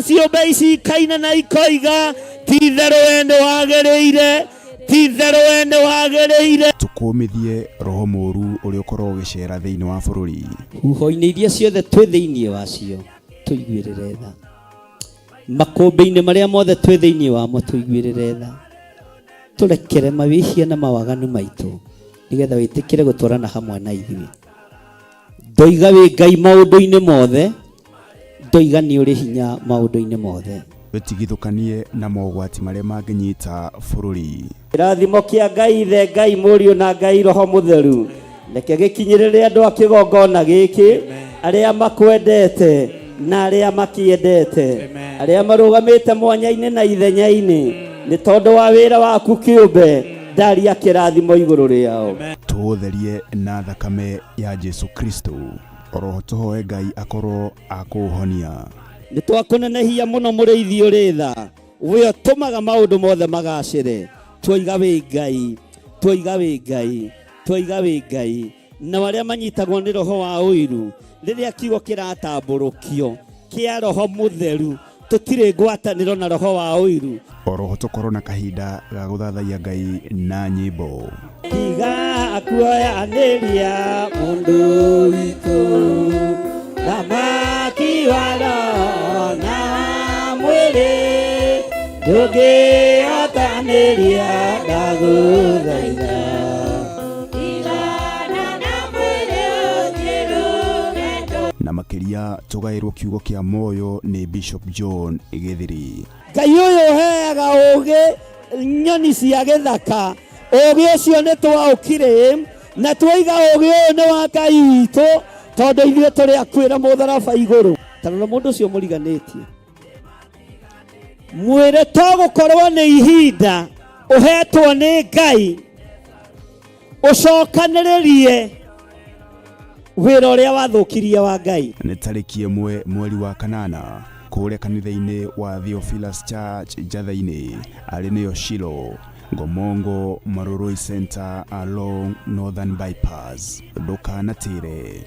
Ciũmbe ici ikaina na ikoiga, ti-itherũ we nĩ wagĩrĩire, ti-itherũ we nĩ wagĩrĩire. Tũkũmithie roho mũru ũrĩa ũkorwo ũgĩcera thĩinĩ wa bũrũri. Huho-inĩ iria ciothe twĩ thĩinĩ wacio tũiguĩrĩre tha. Makũmbĩ-inĩ marĩa mothe twĩ thĩinĩ wamo tũiguĩrĩre tha. Tũrekere mawĩhia na mawaganu maitũ, nĩgetha wĩtĩkĩre gũtwarana hamwe na ithuĩ. Ndoiga wĩ Ngai maũndũ-inĩ mothe, ndoiga nĩ ũrĩ hinya maũndũ-inĩ mothe. Wĩtigithũkanie na mogwati marĩa mangĩnyita bũrũri. Kĩrathimo kĩa Ngai Ithe, Ngai Mũriũ na Ngai Roho Mũtheru reke gĩkinyĩrĩre andũ a kĩgongona gĩkĩ, arĩa makwendete na arĩa makĩendete, arĩa marũgamĩte mwanya-inĩ na ithenya-inĩ, nĩ tondũ wa wĩra waku kĩũmbe, ndaria kĩrathimo igũrũ rĩao. Tũũtherie na thakame ya Jesu Kristo, oroho tũhoe Ngai akorwo akũhonia. Nĩ twakũnenehia mũno mũrĩithi ũrĩ tha, we ũtũmaga maũndũ mothe magacĩre. Twoiga wĩ Ngai, twoiga wĩ Ngai, twoiga wĩ Ngai, na arĩa manyitagwo nĩ roho wa ũiru, rĩrĩa kiugo kĩratambũrũkio kĩa Roho Mũtheru, tũtirĩ ngwatanĩro na roho wa ũiru. Oroho tũkorwo na kahinda ga gũthathaiya Ngai na nyĩmbo. Tiga kuoyanĩria mũndũ witũ, thamaki wa roho na mwĩrĩ, ndũngĩhotanĩria ndagũthaitha. Na makiria tugairwo kiugo kia moyo ni Bishop John Githiri. Ngai uyu heaga ugi nyoni cia githaka, ugi ucio ni twaukire na twaiga ugi uyu ni wa Ngai witu tondu ithuĩ tũrĩ akwĩra mũtharaba igũrũ. Tarora mũndũ ũcio mũriganĩtie, mwĩre to gũkorwo nĩ ihinda ũhetwo nĩ Ngai ũcokanĩrĩrie wĩra ũrĩa wathũkirie wa Ngai. Nĩ tarĩki 1 mweri wa kanana kũrĩa kanitha-inĩ wa Theophilus Church Njatha-inĩ arĩ nĩyo Shilo, Ngomongo Maroroi Center along Northern Bypass. Ndũkanatĩre.